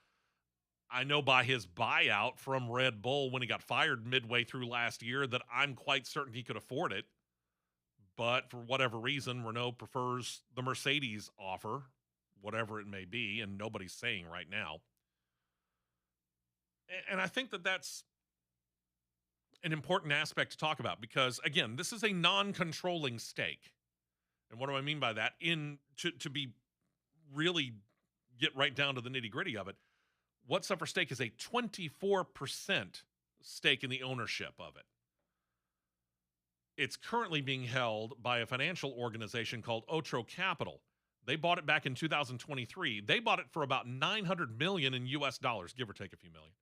I know by his buyout from Red Bull when he got fired midway through last year that I'm quite certain he could afford it. But for whatever reason, Renault prefers the Mercedes offer, whatever it may be, and nobody's saying right now. And I think that that's an important aspect to talk about because, again, this is a non-controlling stake. And what do I mean by that? To be really get right down to the nitty-gritty of it, what's up for stake is a 24% stake in the ownership of it. It's currently being held by a financial organization called Otro Capital. They bought it back in 2023. They bought it for about $900 million in US dollars, give or take a few million.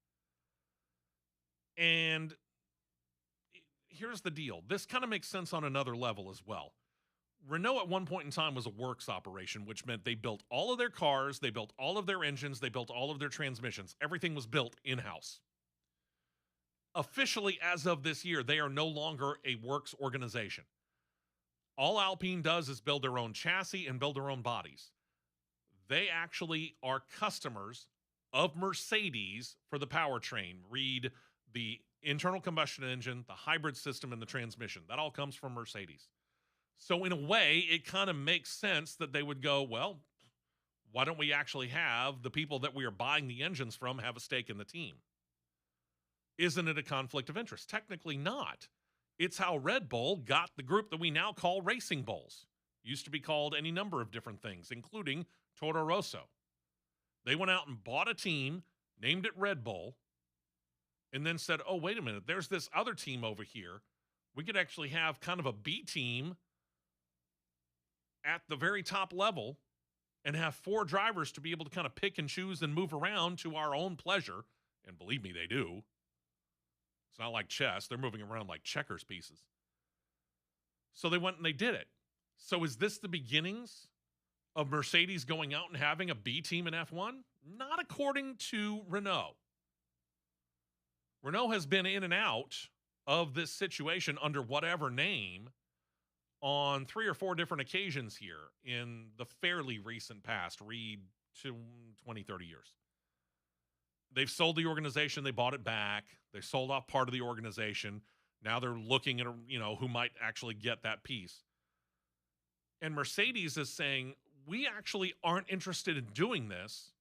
And here's the deal. This kind of makes sense on another level as well. Renault at one point in time was a works operation, which meant they built all of their cars, they built all of their engines, they built all of their transmissions. Everything was built in-house. Officially, as of this year, they are no longer a works organization. All Alpine does is build their own chassis and build their own bodies. They actually are customers of Mercedes for the powertrain. Read the internal combustion engine, the hybrid system, and the transmission. That all comes from Mercedes. So in a way, it kind of makes sense that they would go, well, why don't we actually have the people that we are buying the engines from have a stake in the team? Isn't it a conflict of interest? Technically not. It's how Red Bull got the group that we now call Racing Bulls. Used to be called any number of different things, including Toro Rosso. They went out and bought a team, named it Red Bull, and then said, oh, wait a minute, there's this other team over here. We could actually have kind of a B team at the very top level and have 4 drivers to be able to kind of pick and choose and move around to our own pleasure. And believe me, they do. It's not like chess. They're moving around like checkers pieces. So they went and they did it. So is this the beginnings of Mercedes going out and having a B team in F1? Not according to Renault. Renault has been in and out of this situation under whatever name on 3 or 4 different occasions here in the fairly recent past, read to 20, 30 years. they've sold the organization. They bought it back. They sold off part of the organization. Now they're looking at, who might actually get that piece. And Mercedes is saying, we actually aren't interested in doing this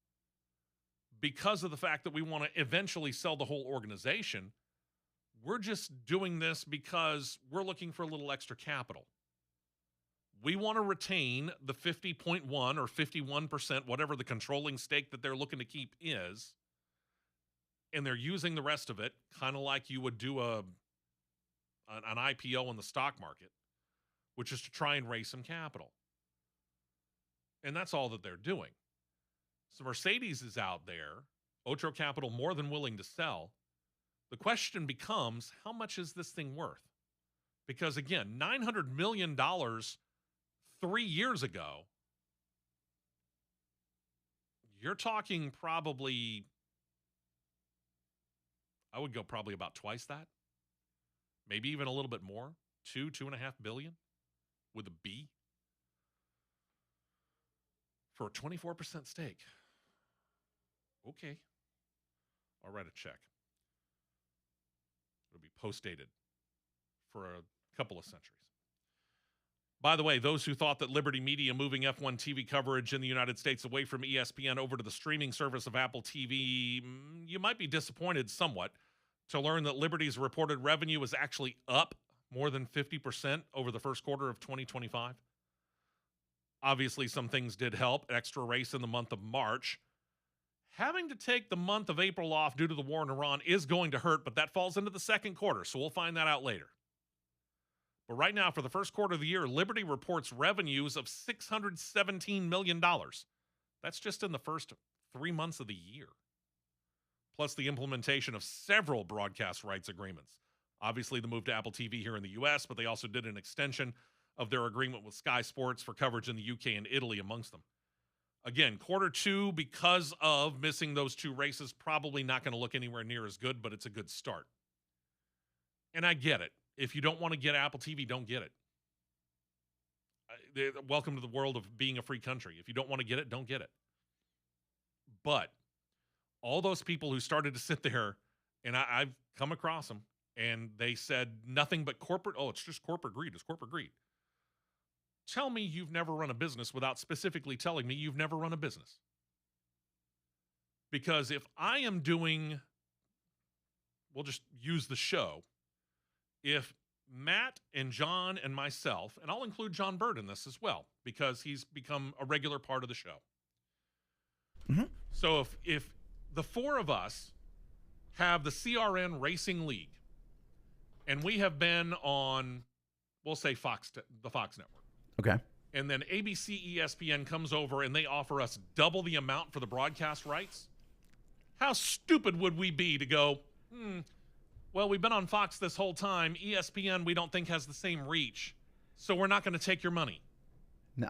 because of the fact that we want to eventually sell the whole organization. We're just doing this because we're looking for a little extra capital. We want to retain the 50.1 or 51%, whatever the controlling stake that they're looking to keep is. And they're using the rest of it, kind of like you would do an IPO in the stock market, which is to try and raise some capital. And that's all that they're doing. So Mercedes is out there, Otro Capital more than willing to sell. The question becomes, how much is this thing worth? Because again, $900 million 3 years ago, you're talking probably, I would go probably about twice that. Maybe even a little bit more. 2.5 billion with a B for a 24% stake. Okay. I'll write a check. It'll be post-dated for a couple of centuries. By the way, those who thought that Liberty Media moving F1 TV coverage in the United States away from ESPN over to the streaming service of Apple TV, you might be disappointed somewhat to learn that Liberty's reported revenue is actually up more than 50% over the first quarter of 2025. Obviously, some things did help. Extra race in the month of March. Having to take the month of April off due to the war in Iran is going to hurt, but that falls into the second quarter, so we'll find that out later. But right now, for the first quarter of the year, Liberty reports revenues of $617 million. That's just in the first 3 months of the year. Plus the implementation of several broadcast rights agreements. Obviously, the move to Apple TV here in the U.S., but they also did an extension of their agreement with Sky Sports for coverage in the UK and Italy amongst them. Again, quarter two, because of missing those two races, probably not going to look anywhere near as good, but it's a good start. And I get it. If you don't want to get Apple TV, don't get it. Welcome to the world of being a free country. If you don't want to get it, don't get it. But all those people who started to sit there, and I've come across them, and they said nothing but corporate, it's just corporate greed. It's corporate greed. Tell me you've never run a business without specifically telling me you've never run a business. Because if I am doing, we'll just use the show, if Matt and John and myself, and I'll include John Bird in this as well, because he's become a regular part of the show. Mm-hmm. So if the four of us have the CRN Racing League, and we have been on, we'll say the Fox Network. Okay. And then ABC, ESPN comes over and they offer us double the amount for the broadcast rights. How stupid would we be to go, well, we've been on Fox this whole time. ESPN, we don't think has the same reach, so we're not going to take your money. No,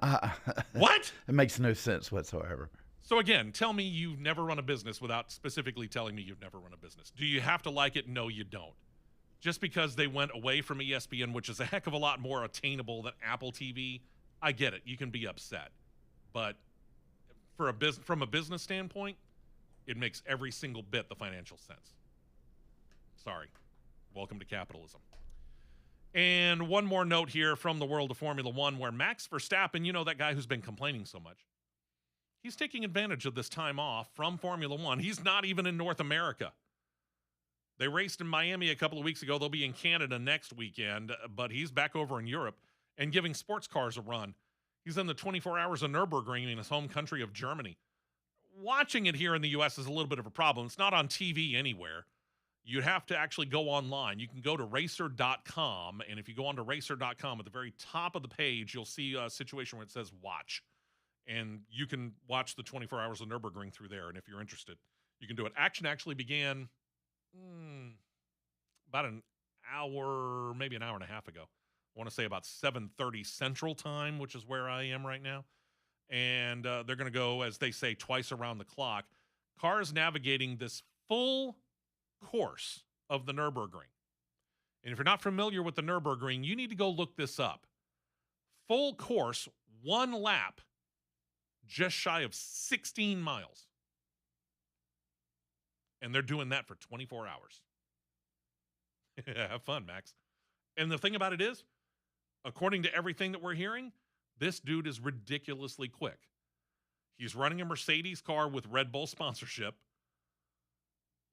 what? It makes no sense whatsoever. So again, tell me you've never run a business without specifically telling me you've never run a business. Do you have to like it? No, you don't. Just because they went away from ESPN, which is a heck of a lot more attainable than Apple TV, I get it. You can be upset. But from a business standpoint, it makes every single bit the financial sense. Sorry. Welcome to capitalism. And one more note here from the world of Formula One, where Max Verstappen, that guy who's been complaining so much, he's taking advantage of this time off from Formula One. He's not even in North America. They raced in Miami a couple of weeks ago. They'll be in Canada next weekend, but he's back over in Europe and giving sports cars a run. He's in the 24 Hours of Nürburgring in his home country of Germany. Watching it here in the U.S. is a little bit of a problem. It's not on TV anywhere. You have to actually go online. You can go to racer.com, and if you go onto racer.com, at the very top of the page, you'll see a situation where it says watch. And you can watch the 24 Hours of Nürburgring through there, and if you're interested, you can do it. Action actually began about an hour, maybe an hour and a half ago. I want to say about 7:30 Central Time, which is where I am right now. And they're going to go, as they say, twice around the clock. Cars navigating this full course of the Nürburgring. And if you're not familiar with the Nürburgring, you need to go look this up. Full course, one lap, just shy of 16 miles. And they're doing that for 24 hours. Have fun, Max. And the thing about it is, according to everything that we're hearing, this dude is ridiculously quick. He's running a Mercedes car with Red Bull sponsorship.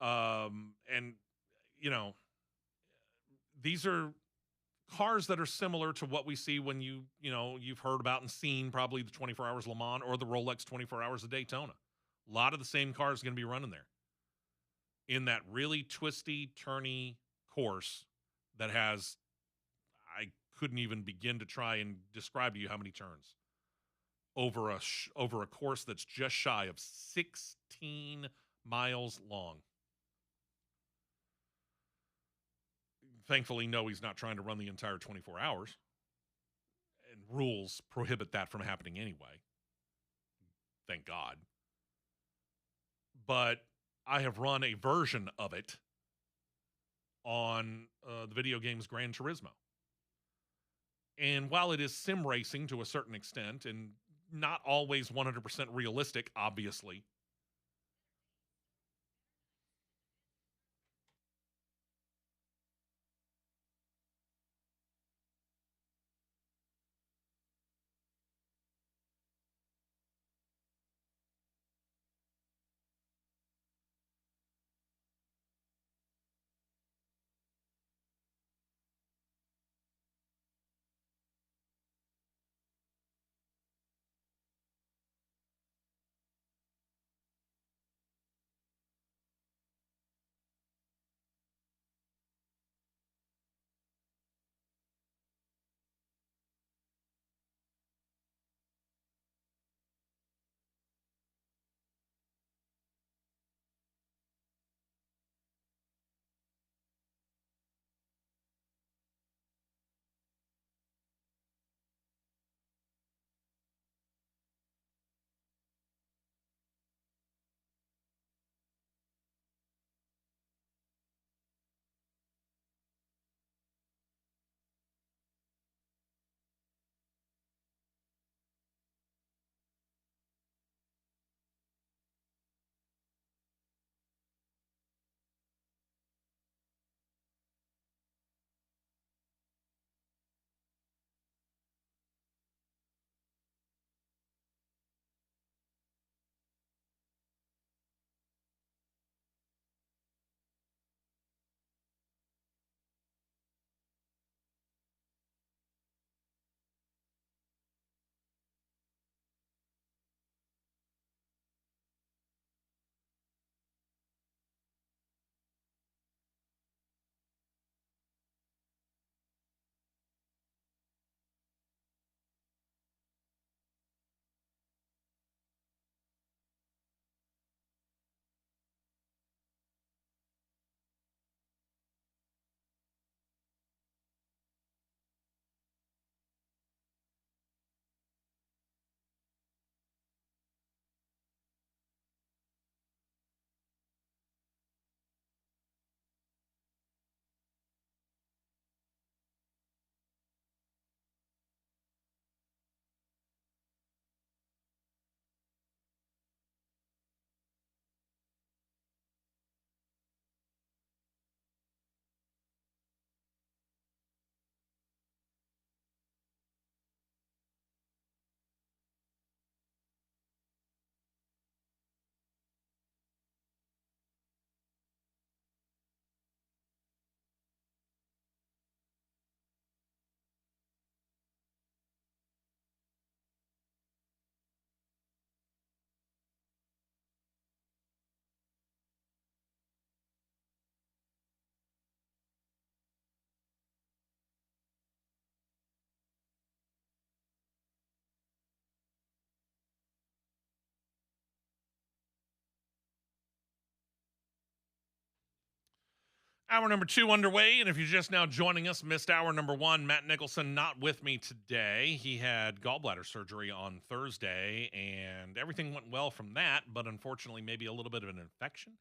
And, you know, these are cars that are similar to what we see when you've heard about and seen probably the 24 Hours Le Mans or the Rolex 24 Hours of Daytona. A lot of the same cars are going to be running there in that really twisty, turny course that has, I couldn't even begin to try and describe to you how many turns over a course that's just shy of 16 miles long. Thankfully, no, he's not trying to run the entire 24 hours. And rules prohibit that from happening anyway. Thank God. But I have run a version of it on the video games Gran Turismo. And while it is sim racing to a certain extent and not always 100% realistic, obviously, hour number 2 underway, and if you're just now joining us, missed hour number 1, Matt Nicholson not with me today. He had gallbladder surgery on Thursday, and everything went well from that, but unfortunately maybe a little bit of an infection.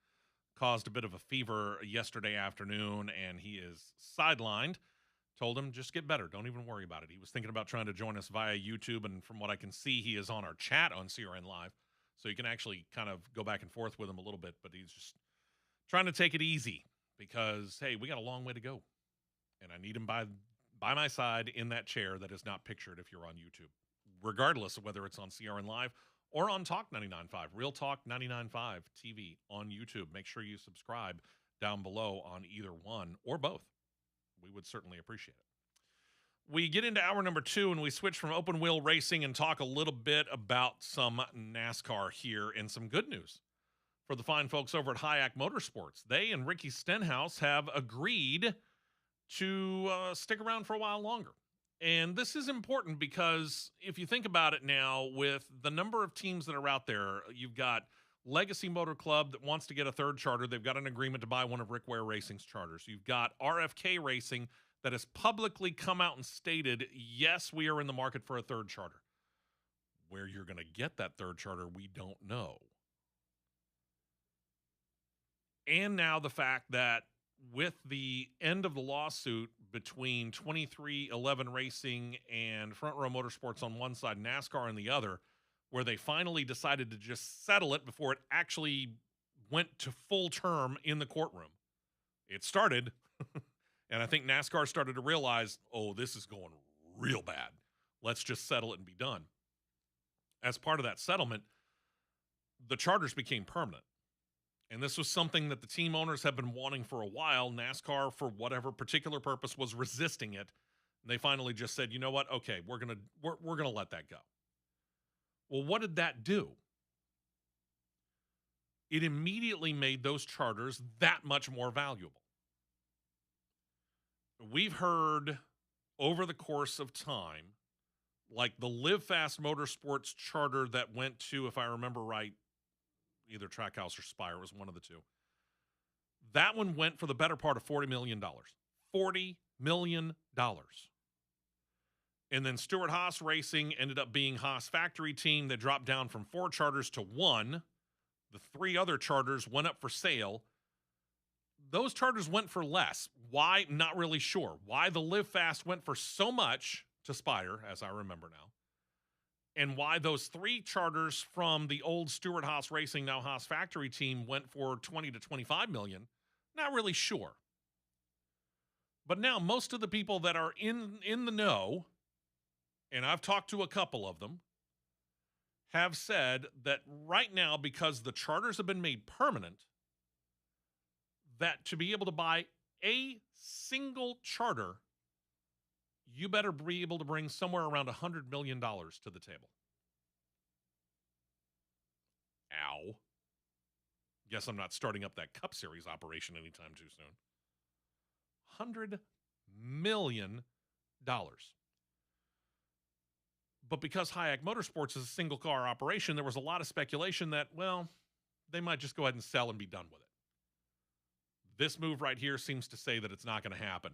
Caused a bit of a fever yesterday afternoon, and he is sidelined. Told him, just get better. Don't even worry about it. He was thinking about trying to join us via YouTube, and from what I can see, he is on our chat on CRN Live, so you can actually kind of go back and forth with him a little bit, but he's just trying to take it easy because, hey, we got a long way to go. And I need him by my side in that chair that is not pictured if you're on YouTube, regardless of whether it's on CRN Live or on Talk 99.5, Real Talk 99.5 TV on YouTube. Make sure you subscribe down below on either one or both. We would certainly appreciate it. We get into hour number 2 and we switch from open wheel racing and talk a little bit about some NASCAR here and some good news for the fine folks over at Hayek Motorsports. They and Ricky Stenhouse have agreed to stick around for a while longer. And this is important because if you think about it now, with the number of teams that are out there, you've got Legacy Motor Club that wants to get a third charter. They've got an agreement to buy one of Rick Ware Racing's charters. You've got RFK Racing that has publicly come out and stated, yes, we are in the market for a third charter. Where you're going to get that third charter, we don't know. And now the fact that with the end of the lawsuit between 2311 Racing and Front Row Motorsports on one side, NASCAR on the other, where they finally decided to just settle it before it actually went to full term in the courtroom. It started, and I think NASCAR started to realize, oh, this is going real bad. Let's just settle it and be done. As part of that settlement, the charters became permanent. And this was something that the team owners have been wanting for a while. NASCAR, for whatever particular purpose, was resisting it. And they finally just said, you know what? Okay, we're gonna let that go. Well, what did that do? It immediately made those charters that much more valuable. We've heard over the course of time, like the Live Fast Motorsports charter that went to, if I remember right, either Trackhouse or Spire, was one of the two. That one went for the better part of $40 million. $40 million. And then Stewart Haas Racing ended up being Haas Factory Team that dropped down from 4 charters to 1. The 3 other charters went up for sale. Those charters went for less. Why? Not really sure. Why the Live Fast went for so much to Spire, as I remember now. And why those 3 charters from the old Stewart Haas Racing, now Haas Factory Team, went for 20 to 25 million, not really sure. But now most of the people that are in the know, and I've talked to a couple of them, have said that right now, because the charters have been made permanent, that to be able to buy a single charter, you better be able to bring somewhere around $100 million to the table. Ow. Guess I'm not starting up that Cup Series operation anytime too soon. $100 million. But because Hayek Motorsports is a single car operation, there was a lot of speculation that, well, they might just go ahead and sell and be done with it. This move right here seems to say that it's not going to happen.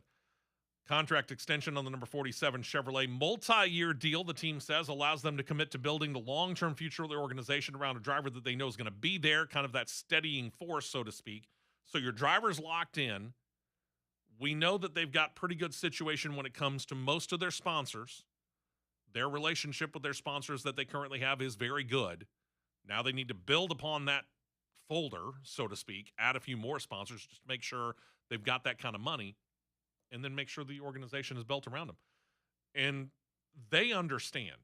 Contract extension on the number 47 Chevrolet multi-year deal, the team says, allows them to commit to building the long-term future of the organization around a driver that they know is going to be there, kind of that steadying force, so to speak. So your driver's locked in. We know that they've got pretty good situation when it comes to most of their sponsors. Their relationship with their sponsors that they currently have is very good. Now they need to build upon that folder, so to speak, add a few more sponsors just to make sure they've got that kind of money, and then make sure the organization is built around them. And they understand.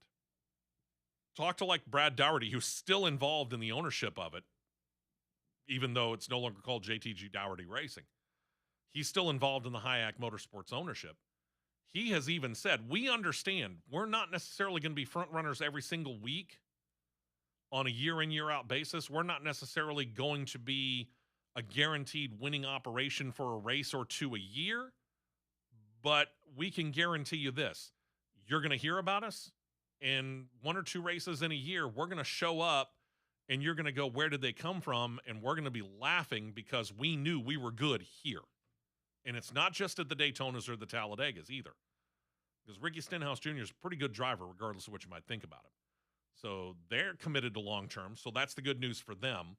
Talk to like Brad Dougherty, who's still involved in the ownership of it, even though it's no longer called JTG Dougherty Racing. He's still involved in the Hayek Motorsports ownership. He has even said, we understand we're not necessarily going to be front runners every single week on a year in, year out basis. We're not necessarily going to be a guaranteed winning operation for a race or two a year. But we can guarantee you this. You're going to hear about us, and 1 or 2 races in a year, we're going to show up, and you're going to go, where did they come from? And we're going to be laughing because we knew we were good here. And it's not just at the Daytonas or the Talladegas either. Because Ricky Stenhouse Jr. is a pretty good driver, regardless of what you might think about him. So they're committed to long-term, so that's the good news for them.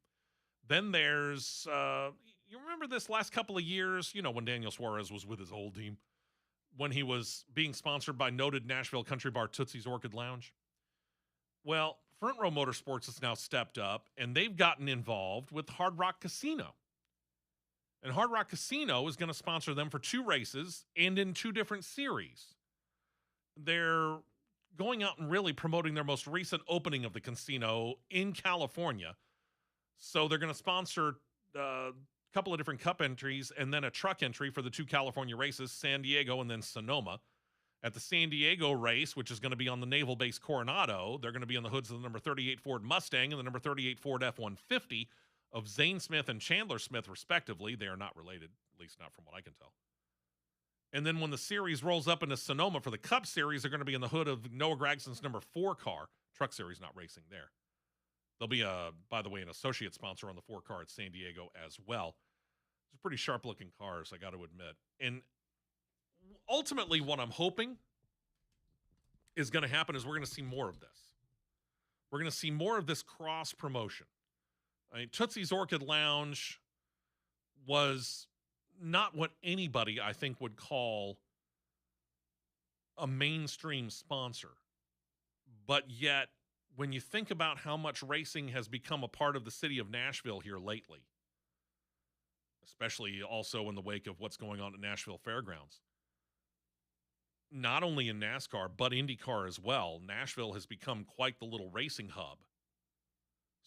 Then there's, you remember this last couple of years, you know, when Daniel Suarez was with his old team, when he was being sponsored by noted Nashville country bar Tootsie's Orchid Lounge? Well, Front Row Motorsports has now stepped up, and they've gotten involved with Hard Rock Casino. And Hard Rock Casino is going to sponsor them for 2 races and in 2 different series. They're going out and really promoting their most recent opening of the casino in California. So they're going to sponsor a couple of different cup entries and then a truck entry for the 2 California races, San Diego and then Sonoma. At the San Diego race, which is going to be on the Naval Base Coronado, they're going to be on the hoods of the number 38 Ford Mustang and the number 38 Ford F-150 of Zane Smith and Chandler Smith, respectively. They are not related, at least not from what I can tell. And then when the series rolls up into Sonoma for the Cup Series, they're going to be in the hood of Noah Gragson's number 4 car. Truck Series not racing there. There'll be, by the way, an associate sponsor on the 4 car at San Diego as well. These are pretty sharp-looking cars, I got to admit. And ultimately, what I'm hoping is going to happen is we're going to see more of this. We're going to see more of this cross-promotion. I mean, Tootsie's Orchid Lounge was not what anybody, I think, would call a mainstream sponsor. But yet, when you think about how much racing has become a part of the city of Nashville here lately, especially also in the wake of what's going on at Nashville Fairgrounds, not only in NASCAR, but IndyCar as well, Nashville has become quite the little racing hub.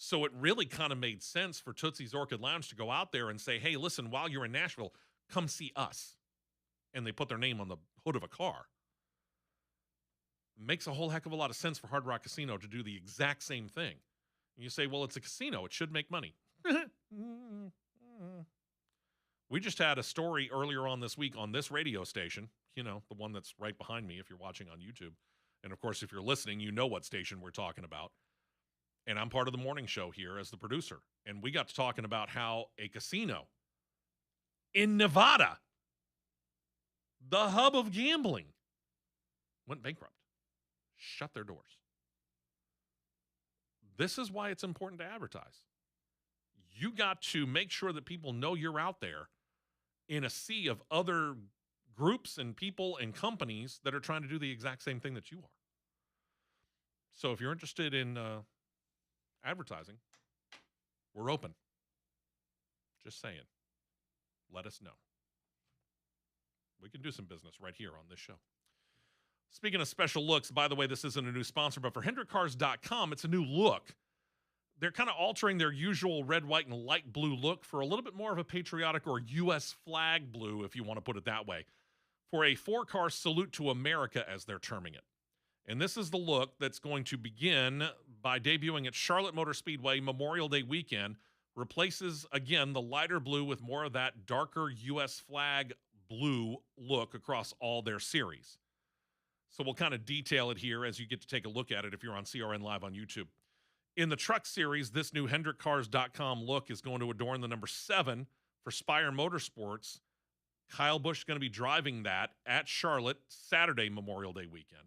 So it really kind of made sense for Tootsie's Orchid Lounge to go out there and say, hey, listen, while you're in Nashville, come see us. And they put their name on the hood of a car. Makes a whole heck of a lot of sense for Hard Rock Casino to do the exact same thing. And you say, well, it's a casino. It should make money. We just had a story earlier on this week on this radio station, you know, the one that's right behind me if you're watching on YouTube. And, of course, if you're listening, you know what station we're talking about. And I'm part of the morning show here as the producer. And we got to talking about how a casino in Nevada, the hub of gambling, went bankrupt, shut their doors. This is why it's important to advertise. You got to make sure that people know you're out there in a sea of other groups and people and companies that are trying to do the exact same thing that you are. So if you're interested in advertising, we're open. Just saying. Let us know. We can do some business right here on this show. Speaking of special looks, by the way, this isn't a new sponsor, but for HendrickCars.com, it's a new look. They're kind of altering their usual red, white, and light blue look for a little bit more of a patriotic or U.S. flag blue, if you want to put it that way, for a 4-car salute to America, as they're terming it. And this is the look that's going to begin by debuting at Charlotte Motor Speedway Memorial Day weekend. Replaces, again, the lighter blue with more of that darker U.S. flag blue look across all their series. So we'll kind of detail it here as you get to take a look at it if you're on CRN Live on YouTube. In the truck series, this new HendrickCars.com look is going to adorn the number 7 for Spire Motorsports. Kyle Busch is going to be driving that at Charlotte Saturday Memorial Day weekend.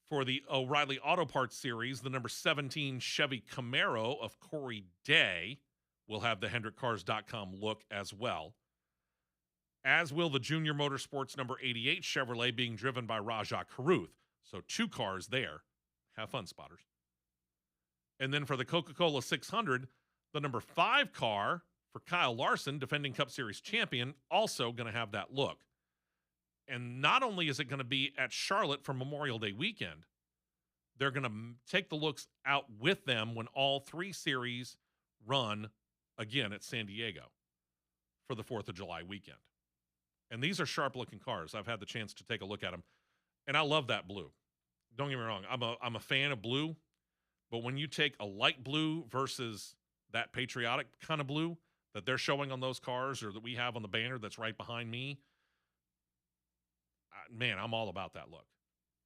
For the O'Reilly Auto Parts series, the number 17 Chevy Camaro of Corey Day will have the HendrickCars.com look as well. As will the Junior Motorsports number 88 Chevrolet being driven by Rajah Caruth. So 2 cars there. Have fun, spotters. And then for the Coca-Cola 600, the number 5 car for Kyle Larson, defending Cup Series champion, also going to have that look. And not only is it going to be at Charlotte for Memorial Day weekend, they're going to take the looks out with them when all 3 series run again at San Diego for the 4th of July weekend. And these are sharp-looking cars. I've had the chance to take a look at them, and I love that blue. Don't get me wrong. I'm a fan of blue, but when you take a light blue versus that patriotic kind of blue that they're showing on those cars or that we have on the banner that's right behind me, man, I'm all about that look.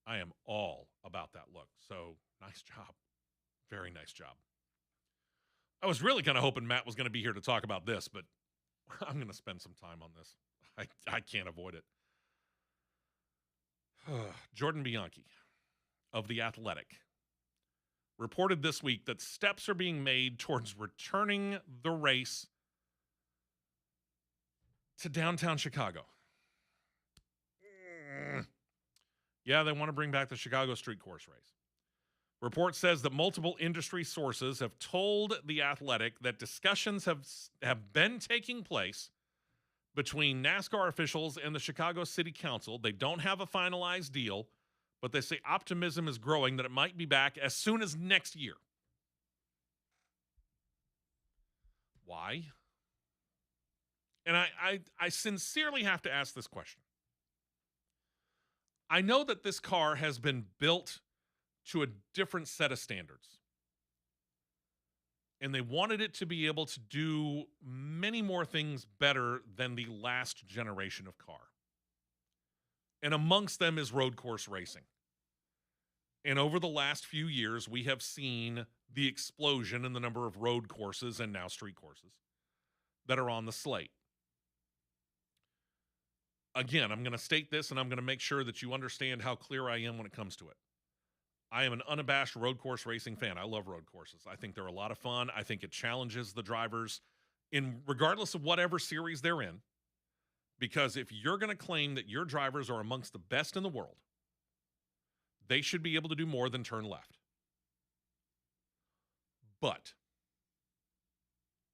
I am all about that look. So nice job. Very nice job. I was really kind of hoping Matt was going to be here to talk about this, but I'm going to spend some time on this. I can't avoid it. Jordan Bianchi of The Athletic reported this week that steps are being made towards returning the race to downtown Chicago. Yeah, they want to bring back the Chicago Street Course race. Report says that multiple industry sources have told The Athletic that discussions have been taking place between NASCAR officials and the Chicago City Council. They don't have a finalized deal, but they say optimism is growing that it might be back as soon as next year. Why? And I sincerely have to ask this question. I know that this car has been built to a different set of standards. And they wanted it to be able to do many more things better than the last generation of car. And amongst them is road course racing. And over the last few years, we have seen the explosion in the number of road courses and now street courses that are on the slate. Again, I'm going to state this, and I'm going to make sure that you understand how clear I am when it comes to it. I am an unabashed road course racing fan. I love road courses. I think they're a lot of fun. I think it challenges the drivers in regardless of whatever series they're in. Because if you're going to claim that your drivers are amongst the best in the world, they should be able to do more than turn left. But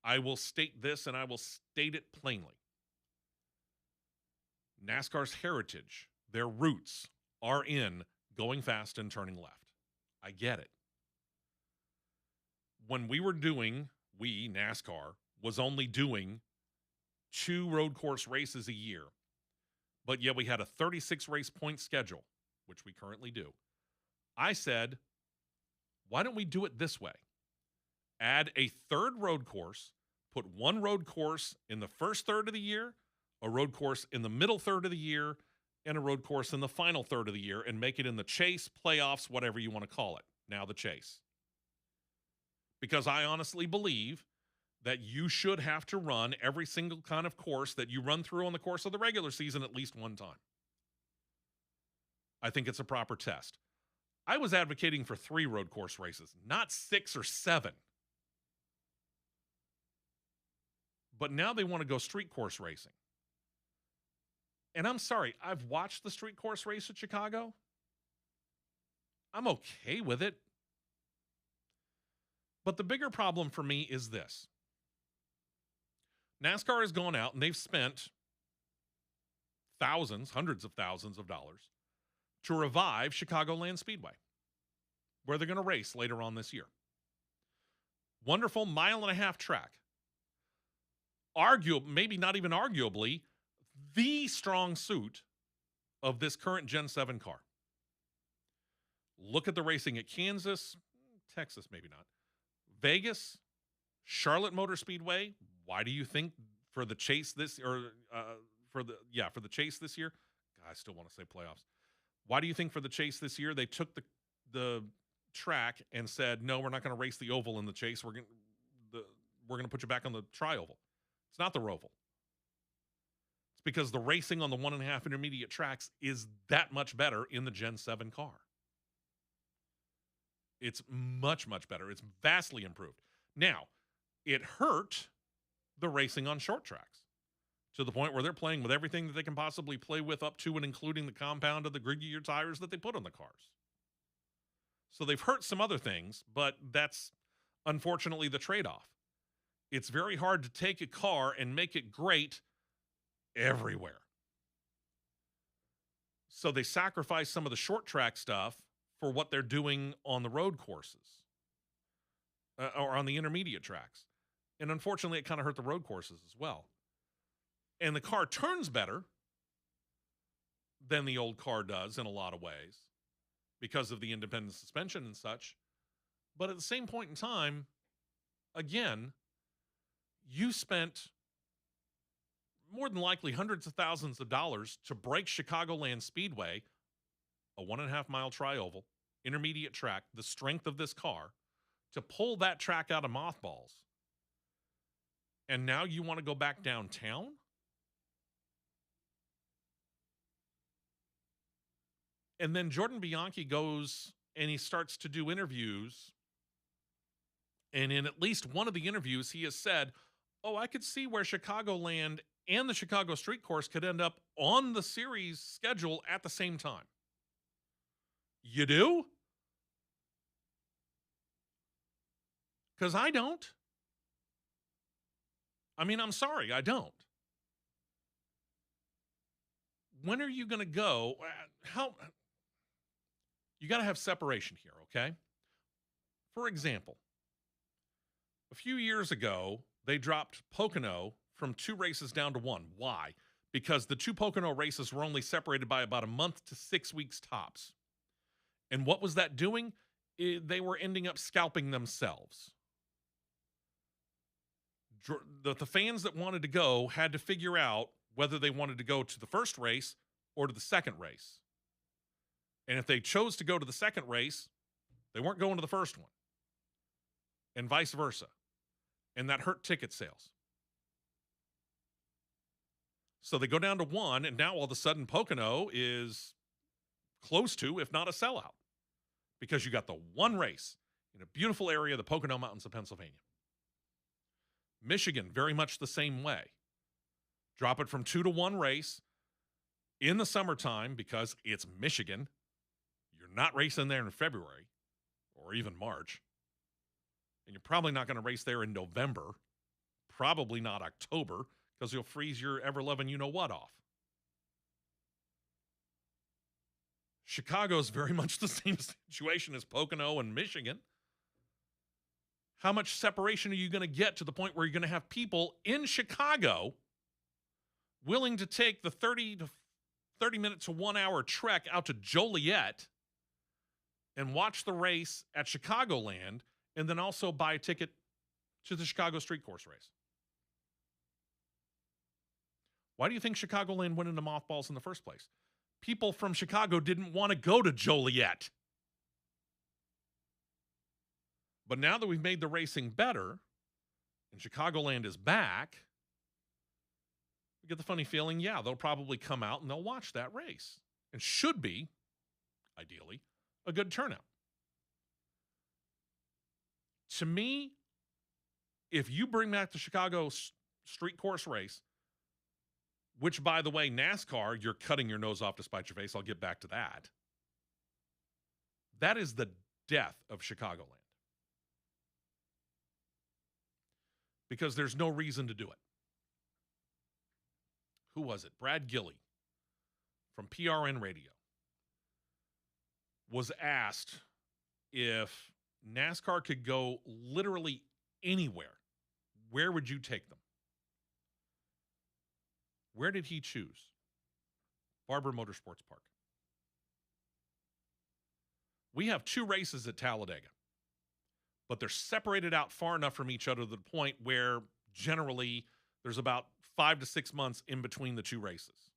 I will state this, and I will state it plainly. NASCAR's heritage, their roots, are in going fast and turning left. I get it. When we, NASCAR, was only doing 2 road course races a year, but yet we had a 36 race point schedule, which we currently do. I said, why don't we do it this way? Add a 3rd road course, put 1 road course in the first third of the year, a road course in the middle third of the year, and a road course in the final third of the year, and make it in the chase, playoffs, whatever you want to call it. Now the chase. Because I honestly believe that you should have to run every single kind of course that you run through on the course of the regular season at least one time. I think it's a proper test. I was advocating for 3 road course races, not 6 or 7. But now they want to go street course racing. And I'm sorry, I've watched the street course race at Chicago. I'm okay with it. But the bigger problem for me is this. NASCAR has gone out and they've spent thousands, hundreds of thousands of dollars to revive Chicagoland Speedway, where they're going to race later on this year. Wonderful 1.5-mile track. Maybe not even arguably, the strong suit of this current Gen 7 car. Look at the racing at Kansas, Texas, maybe not. Vegas, Charlotte Motor Speedway. Why do you think for the chase this for the chase this year? God, I still want to say playoffs. Why do you think for the chase this year they took the track and said, no, we're not going to race the oval in the chase. We're going to put you back on the tri-oval. It's not the Roval. It's because the racing on the 1.5 intermediate tracks is that much better in the Gen 7 car. It's much, much better. It's vastly improved. Now, it hurt the racing on short tracks to the point where they're playing with everything that they can possibly play with up to and including the compound of the Goodyear tires that they put on the cars. So they've hurt some other things, but that's unfortunately the trade-off. It's very hard to take a car and make it great everywhere. So they sacrifice some of the short track stuff for what they're doing on the road courses or on the intermediate tracks. And unfortunately, it kind of hurt the road courses as well. And the car turns better than the old car does in a lot of ways because of the independent suspension and such. But at the same point in time, again, you spent more than likely hundreds of thousands of dollars to break Chicagoland Speedway, a 1.5-mile tri-oval, intermediate track, the strength of this car, to pull that track out of mothballs. And now you want to go back downtown? And then Jordan Bianchi goes and he starts to do interviews. And in at least one of the interviews, he has said, oh, I could see where Chicagoland and the Chicago Street Course could end up on the series schedule at the same time. You do? Because I don't. I mean, I'm sorry, I don't. When are you going to go? How? You got to have separation here, okay? For example, a few years ago, they dropped Pocono from 2 races down to 1. Why? Because the 2 Pocono races were only separated by about a month to 6 weeks tops. And what was that doing? They were ending up scalping themselves. The fans that wanted to go had to figure out whether they wanted to go to the first race or to the second race. And if they chose to go to the second race, they weren't going to the first one. And vice versa. And that hurt ticket sales. So they go down to 1, and now all of a sudden Pocono is close to, if not a sellout, because you got the one race in a beautiful area, the Pocono Mountains of Pennsylvania. Michigan, very much the same way. Drop it from 2 to 1 race in the summertime because it's Michigan. You're not racing there in February or even March. And you're probably not going to race there in November. Probably not October because you'll freeze your ever-loving you-know-what off. Chicago's very much the same situation as Pocono and Michigan. How much separation are you going to get to the point where you're going to have people in Chicago willing to take the 30 minute to 1 hour trek out to Joliet and watch the race at Chicagoland and then also buy a ticket to the Chicago Street Course race? Why do you think Chicagoland went into mothballs in the first place? People from Chicago didn't want to go to Joliet. But now that we've made the racing better and Chicagoland is back, we get the funny feeling, yeah, they'll probably come out and they'll watch that race. And should be, ideally, a good turnout. To me, if you bring back the Chicago Street Course race, which, by the way, NASCAR, you're cutting your nose off to spite your face. I'll get back to that. That is the death of Chicagoland. Because there's no reason to do it. Who was it? Brad Gilley from PRN Radio was asked if NASCAR could go literally anywhere, where would you take them? Where did he choose? Barber Motorsports Park. We have 2 races at Talladega, but they're separated out far enough from each other to the point where generally there's about 5 to 6 months in between the 2 races.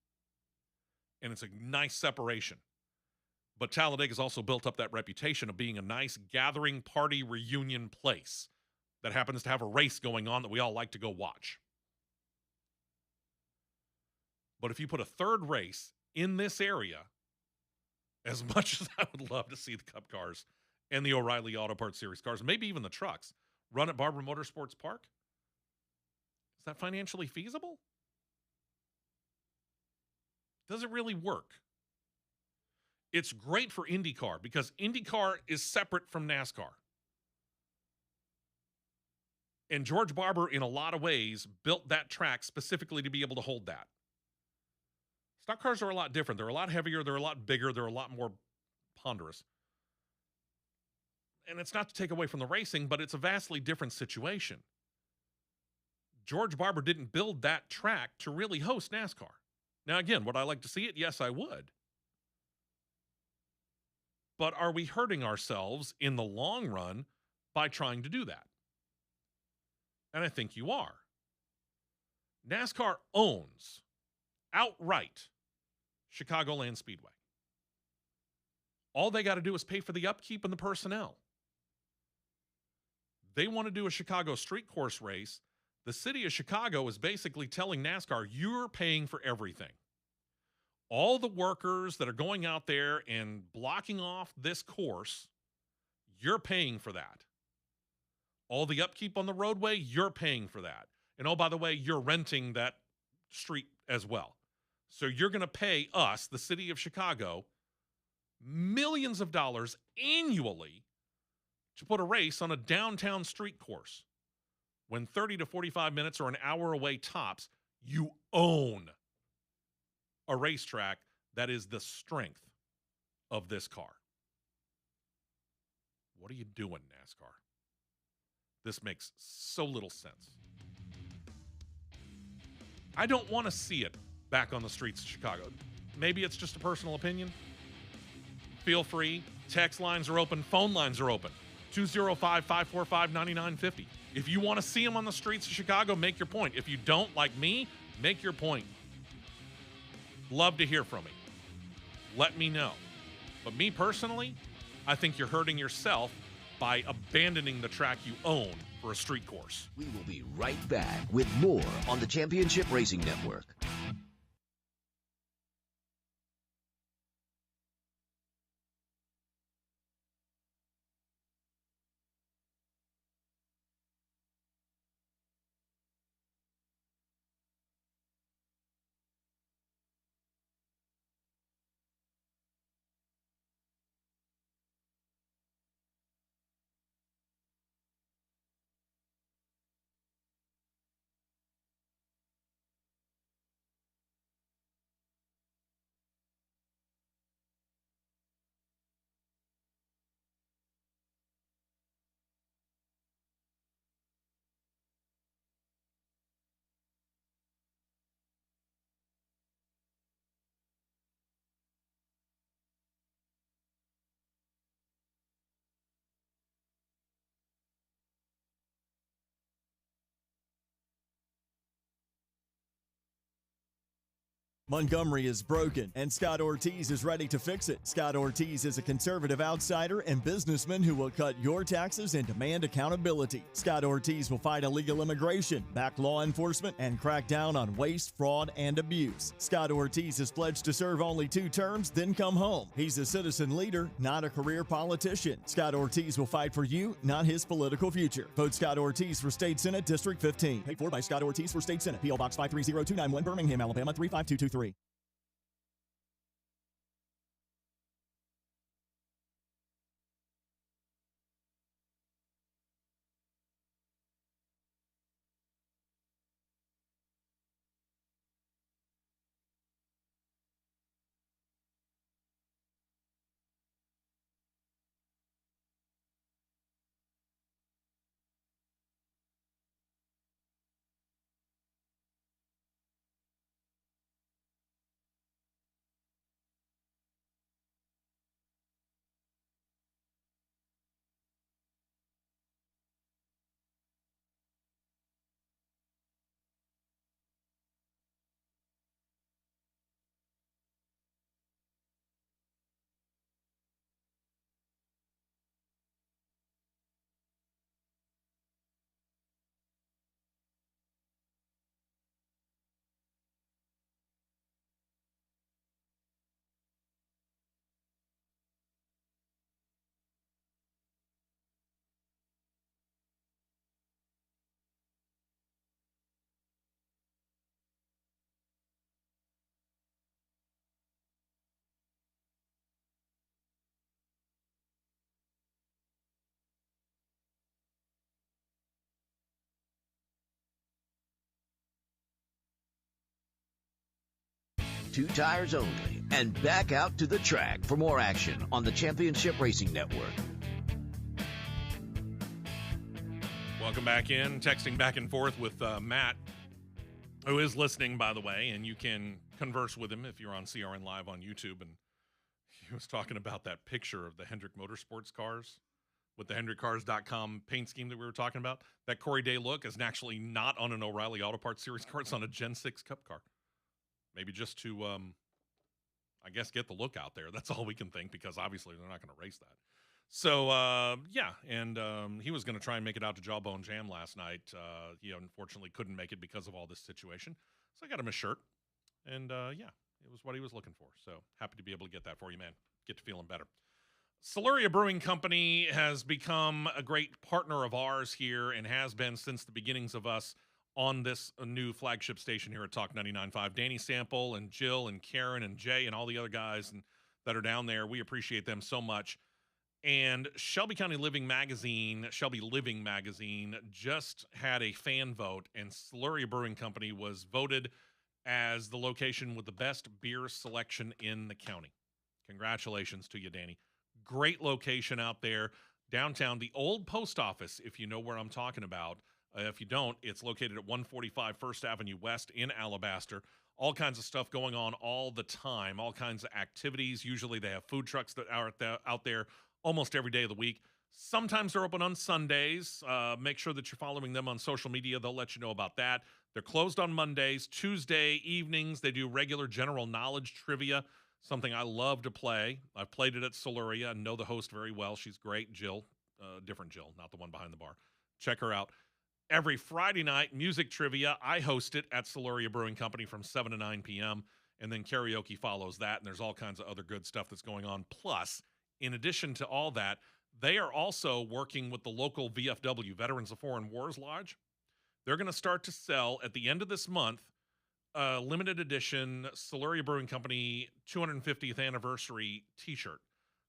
And it's a nice separation. But Talladega's also built up that reputation of being a nice gathering party reunion place that happens to have a race going on that we all like to go watch. But if you put a third race in this area, as much as I would love to see the Cup cars and the O'Reilly Auto Parts Series cars, maybe even the trucks, run at Barber Motorsports Park, is that financially feasible? Does it really work? It's great for IndyCar because IndyCar is separate from NASCAR. And George Barber, in a lot of ways, built that track specifically to be able to hold that. Stock cars are a lot different. They're a lot heavier. They're a lot bigger. They're a lot more ponderous. And it's not to take away from the racing, but it's a vastly different situation. George Barber didn't build that track to really host NASCAR. Now, again, would I like to see it? Yes, I would. But are we hurting ourselves in the long run by trying to do that? And I think you are. NASCAR owns outright Chicagoland Speedway. All they got to do is pay for the upkeep and the personnel. They want to do a Chicago Street Course race. The city of Chicago is basically telling NASCAR, you're paying for everything. All the workers that are going out there and blocking off this course, you're paying for that. All the upkeep on the roadway, you're paying for that. And oh, by the way, you're renting that street as well. So you're going to pay us, the city of Chicago, millions of dollars annually to put a race on a downtown street course. When 30 to 45 minutes or an hour away tops, you own a racetrack that is the strength of this car. What are you doing, NASCAR? This makes so little sense. I don't want to see it back on the streets of Chicago. Maybe it's just a personal opinion. Feel free. Text lines are open. Phone lines are open. 205-545-9950. If you want to see them on the streets of Chicago, make your point. If you don't, like me, make your point. Love to hear from you. Let me know. But me personally, I think you're hurting yourself by abandoning the track you own for a street course. We will be right back with more on the Championship Racing Network. Montgomery is broken, and Scott Ortiz is ready to fix it. Scott Ortiz is a conservative outsider and businessman who will cut your taxes and demand accountability. Scott Ortiz will fight illegal immigration, back law enforcement, and crack down on waste, fraud, and abuse. Scott Ortiz has pledged to serve only 2 terms, then come home. He's a citizen leader, not a career politician. Scott Ortiz will fight for you, not his political future. Vote Scott Ortiz for State Senate District 15. Paid for by Scott Ortiz for State Senate. P.O. Box 530291, Birmingham, Alabama 35223. Two tires only, and back out to the track for more action on the Championship Racing Network. Welcome back in. Texting back and forth with Matt, who is listening, by the way, and you can converse with him if you're on CRN Live on YouTube. And he was talking about that picture of the Hendrick Motorsports cars with the HendrickCars.com paint scheme that we were talking about. That Corey Day look is actually not on an O'Reilly Auto Parts Series car. It's on a Gen 6 Cup car. Maybe just to, I guess, get the look out there. That's all we can think, because obviously they're not going to race that. So, yeah, and he was going to try and make it out to Jawbone Jam last night. He unfortunately couldn't make it because of all this situation. So I got him a shirt, and, yeah, it was what he was looking for. So happy to be able to get that for you, man. Get to feeling better. Siluria Brewing Company has become a great partner of ours here and has been since the beginnings of us on this new flagship station here at Talk 99.5. Danny Sample and Jill and Karen and Jay and all the other guys that are down there, we appreciate them so much. And Shelby Living Magazine, just had a fan vote, and Siluria Brewing Company was voted as the location with the best beer selection in the county. Congratulations to you, Danny. Great location out there, downtown. The old post office, if you know where I'm talking about. If you don't, it's located at 145 First Avenue West in Alabaster. All kinds of stuff going on all the time, all kinds of activities. Usually they have food trucks that are out there almost every day of the week. Sometimes they're open on Sundays. Make sure that you're following them on social media. They'll let you know about that. They're closed on Mondays. Tuesday evenings, they do regular general knowledge trivia, something I love to play. I've played it at Siluria and know the host very well. She's great, Jill. Different Jill, not the one behind the bar. Check her out. Every Friday night, music trivia. I host it at Siluria Brewing Company from 7 to 9 p.m., and then karaoke follows that, and there's all kinds of other good stuff that's going on. Plus, in addition to all that, they are also working with the local VFW, Veterans of Foreign Wars Lodge. They're going to start to sell at the end of this month a limited edition Siluria Brewing Company 250th anniversary t-shirt.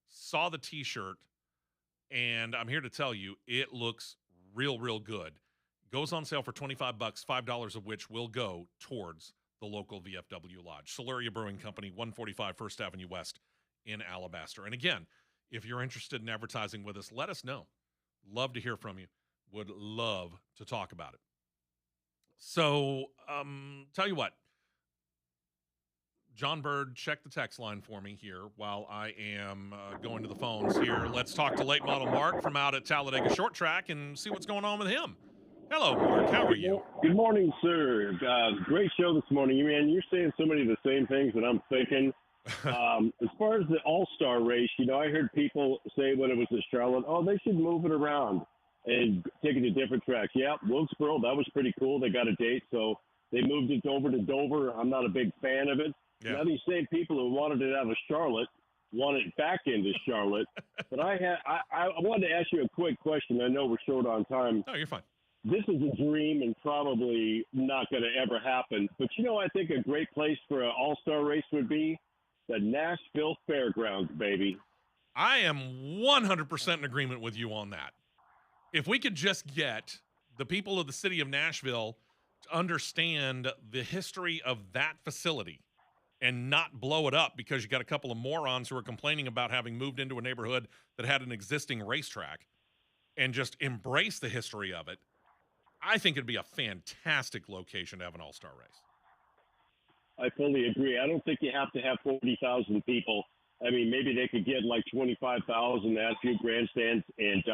Saw the t-shirt, and I'm here to tell you, it looks real, real good. Goes on sale for $25, $5 of which will go towards the local VFW Lodge. Siluria Brewing Company, 145 First Avenue West in Alabaster. And again, if you're interested in advertising with us, let us know. Love to hear from you. Would love to talk about it. So, tell you what. John Bird, check the text line for me here while I am going to the phones here. Let's talk to late model Mark from out at Talladega Short Track and see what's going on with him. Hello, Mark. How are you? Good morning, sir. Great show this morning. Man, you're saying so many of the same things that I'm thinking. As far as the All-Star race, I heard people say when it was at Charlotte, they should move it around and take it to different tracks. Yeah, Wilkesboro, that was pretty cool. They got a date, so they moved it over to Dover. I'm not a big fan of it. Yeah. Now these same people who wanted it out of Charlotte want it back into Charlotte. But I wanted to ask you a quick question. I know we're short on time. No, you're fine. This is a dream and probably not going to ever happen. But, I think a great place for an all-star race would be the Nashville Fairgrounds, baby. I am 100% in agreement with you on that. If we could just get the people of the city of Nashville to understand the history of that facility and not blow it up because you got a couple of morons who are complaining about having moved into a neighborhood that had an existing racetrack, and just embrace the history of it, I think it'd be a fantastic location to have an all-star race. I fully agree. I don't think you have to have 40,000 people. I mean, maybe they could get like 25,000, add a few grandstands, and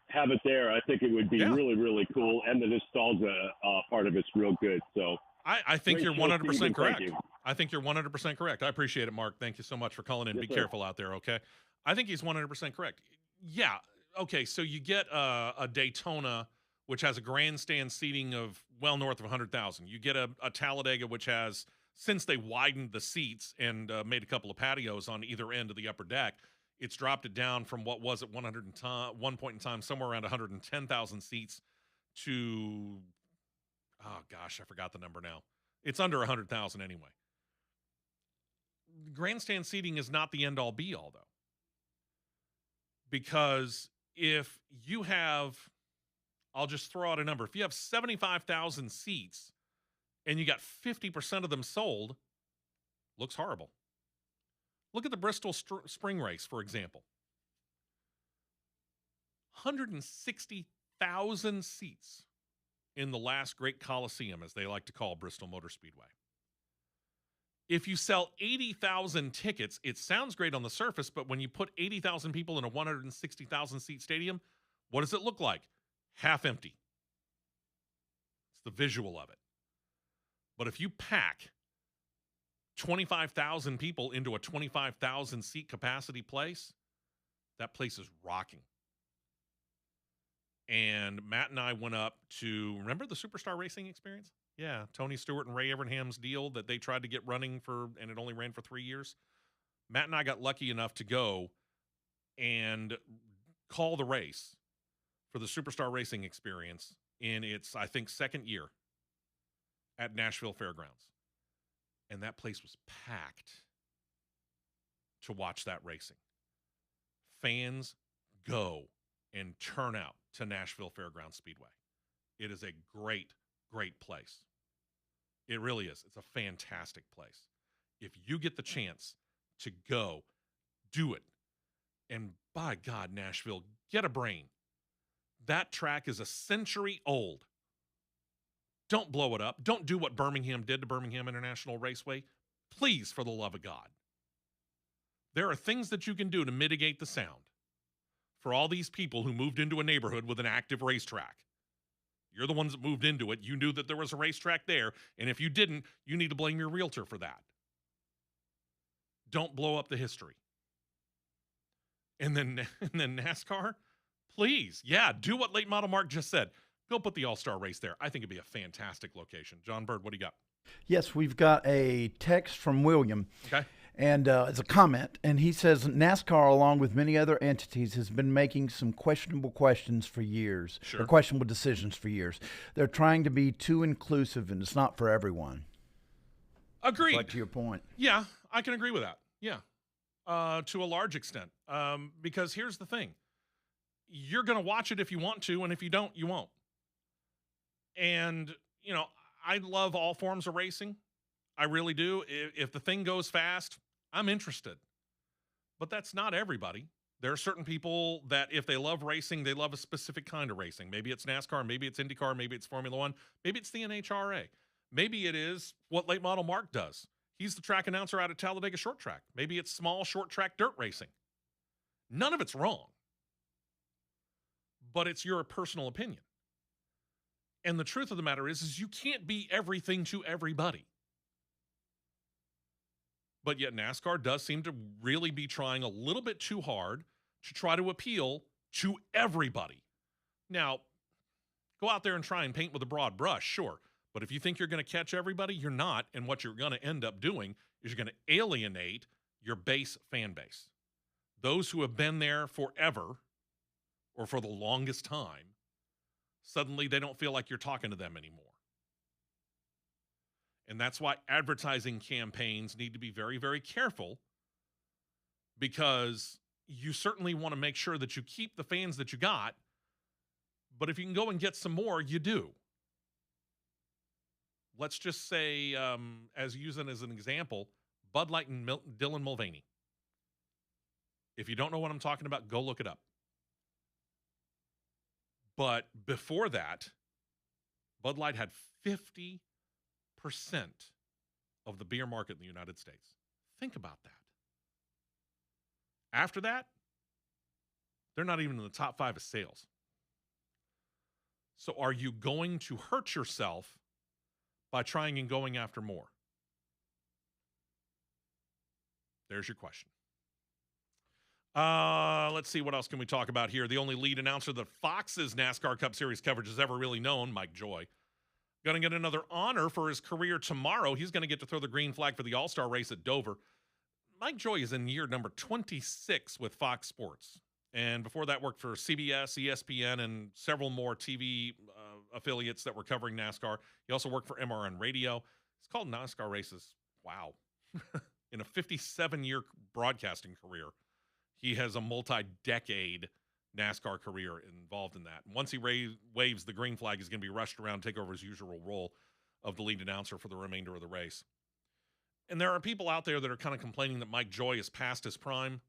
have it there. I think it would be really, really cool, and the nostalgia part of it's real good. So I think you're 100% correct. I think you're 100% correct. I appreciate it, Mark. Thank you so much for calling in. Yes, be careful out there, okay? I think he's 100% correct. Yeah. Okay, so you get a Daytona, which has a grandstand seating of well north of 100,000. You get a Talladega, which has, since they widened the seats and made a couple of patios on either end of the upper deck, it's dropped it down from what was at one point in time somewhere around 110,000 seats to, oh gosh, I forgot the number now. It's under 100,000 anyway. Grandstand seating is not the end-all be-all, though. Because if you have, I'll just throw out a number. If you have 75,000 seats and you got 50% of them sold, looks horrible. Look at the Bristol Spring Race, for example. 160,000 seats in the last great Coliseum, as they like to call Bristol Motor Speedway. If you sell 80,000 tickets, it sounds great on the surface, but when you put 80,000 people in a 160,000 seat stadium, what does it look like? Half empty. It's the visual of it. But if you pack 25,000 people into a 25,000 seat capacity place, that place is rocking. And Matt and I went up to, remember the Superstar Racing Experience? Yeah, Tony Stewart and Ray Evernham's deal that they tried to get running for, and it only ran for 3 years. Matt and I got lucky enough to go and call the race for the Superstar Racing Experience in its, I think, second year at Nashville Fairgrounds. And that place was packed to watch that racing. fans go and turn out to Nashville Fairgrounds Speedway. It is a great, great place. It really is. It's a fantastic place. If you get the chance to go, do it. And by God, Nashville, get a brain. That track is a century old. Don't blow it up. Don't do what Birmingham did to Birmingham International Raceway. Please, for the love of God. There are things that you can do to mitigate the sound for all these people who moved into a neighborhood with an active racetrack. You're the ones that moved into it. You knew that there was a racetrack there, and if you didn't, you need to blame your realtor for that. Don't blow up the history. And then NASCAR, please, yeah, do what Late Model Mark just said. Go put the All-Star race there. I think it'd be a fantastic location. John Bird, what do you got? Yes, we've got a text from William. Okay. And it's a comment, and he says NASCAR, along with many other entities, has been making some questionable questions for years, Sure. or questionable decisions for years. They're trying to be too inclusive, and it's not for everyone. Agreed. Like to your point. Yeah, I can agree with that. Yeah, to a large extent. Because here's the thing. You're going to watch it if you want to, and if you don't, you won't. And, you know, I love all forms of racing. I really do. If the thing goes fast, I'm interested. But that's not everybody. There are certain people that if they love racing, they love a specific kind of racing. Maybe it's NASCAR, maybe it's IndyCar, maybe it's Formula One, maybe it's the NHRA. Maybe it is what Late Model Mark does. He's the track announcer out at Talladega Short Track. Maybe it's small, short track dirt racing. None of it's wrong. But it's your personal opinion. And the truth of the matter is you can't be everything to everybody. But yet NASCAR does seem to really be trying a little bit too hard to try to appeal to everybody. Now, go out there and try and paint with a broad brush, sure. But if you think you're going to catch everybody, you're not. And what you're going to end up doing is you're going to alienate your base fan base. Those who have been there forever or for the longest time, suddenly they don't feel like you're talking to them anymore. And that's why advertising campaigns need to be very, very careful, because you certainly want to make sure that you keep the fans that you got, but if you can go and get some more, you do. Let's just say, as using as an example, Bud Light and Dylan Mulvaney. If you don't know what I'm talking about, go look it up. But before that, Bud Light had 50% of the beer market in the United States. Think about that. After that, they're not even in the top 5 of sales. So are you going to hurt yourself by trying and going after more? There's your question. Let's see, what else can we talk about here? The only lead announcer that Fox's NASCAR Cup Series coverage has ever really known, Mike Joy. Going to get another honor for his career tomorrow. He's going to get to throw the green flag for the All-Star race at Dover. Mike Joy is in year number 26 with Fox Sports. And before that, worked for CBS, ESPN, and several more TV affiliates that were covering NASCAR. He also worked for MRN Radio. It's called NASCAR Races. Wow. In a 57-year broadcasting career, he has a multi-decade NASCAR career involved in that. And once he waves the green flag, he's going to be rushed around, take over his usual role of the lead announcer for the remainder of the race. And there are people out there that are kind of complaining that Mike Joy is past his prime.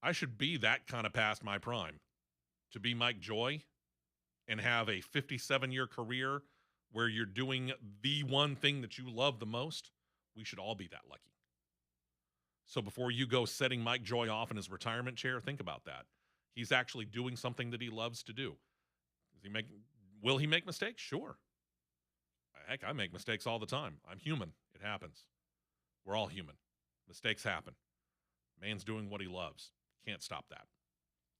I should be that kind of past my prime to be Mike Joy and have a 57-year career where you're doing the one thing that you love the most. We should all be that lucky. So before you go setting Mike Joy off in his retirement chair, think about that. He's actually doing something that he loves to do. Will he make mistakes? Sure. Heck, I make mistakes all the time. I'm human. It happens. We're all human. Mistakes happen. Man's doing what he loves. Can't stop that.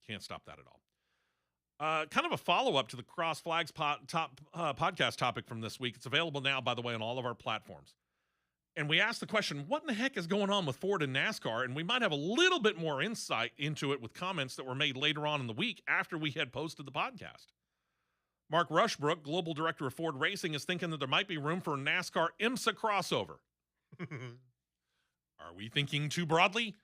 Can't stop that at all. Kind of a follow-up to the Cross Flags podcast topic from this week. It's available now, by the way, on all of our platforms. And we asked the question, what in the heck is going on with Ford and NASCAR? And we might have a little bit more insight into it with comments that were made later on in the week after we had posted the podcast. Mark Rushbrook, Global Director of Ford Racing, is thinking that there might be room for a NASCAR IMSA crossover. Are we thinking too broadly?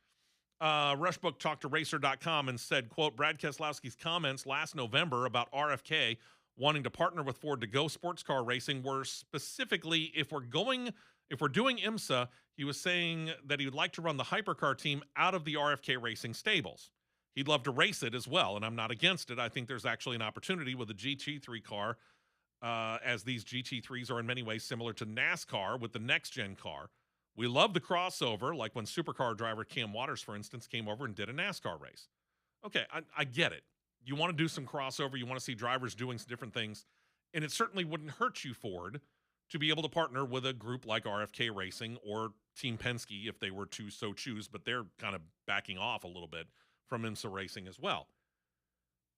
Rushbook talked to racer.com and said, quote, Brad Keselowski's comments last November about RFK wanting to partner with Ford to go sports car racing were specifically if we're doing IMSA, he was saying that he would like to run the hypercar team out of the RFK racing stables. He'd love to race it as well, and I'm not against it. I think there's actually an opportunity with a GT3 car, as these GT3s are in many ways similar to NASCAR with the next-gen car. We love the crossover, like when supercar driver Cam Waters, for instance, came over and did a NASCAR race. Okay, I get it. You want to do some crossover. You want to see drivers doing some different things. And it certainly wouldn't hurt you, Ford, to be able to partner with a group like RFK Racing or Team Penske if they were to so choose, but they're kind of backing off a little bit from IMSA Racing as well.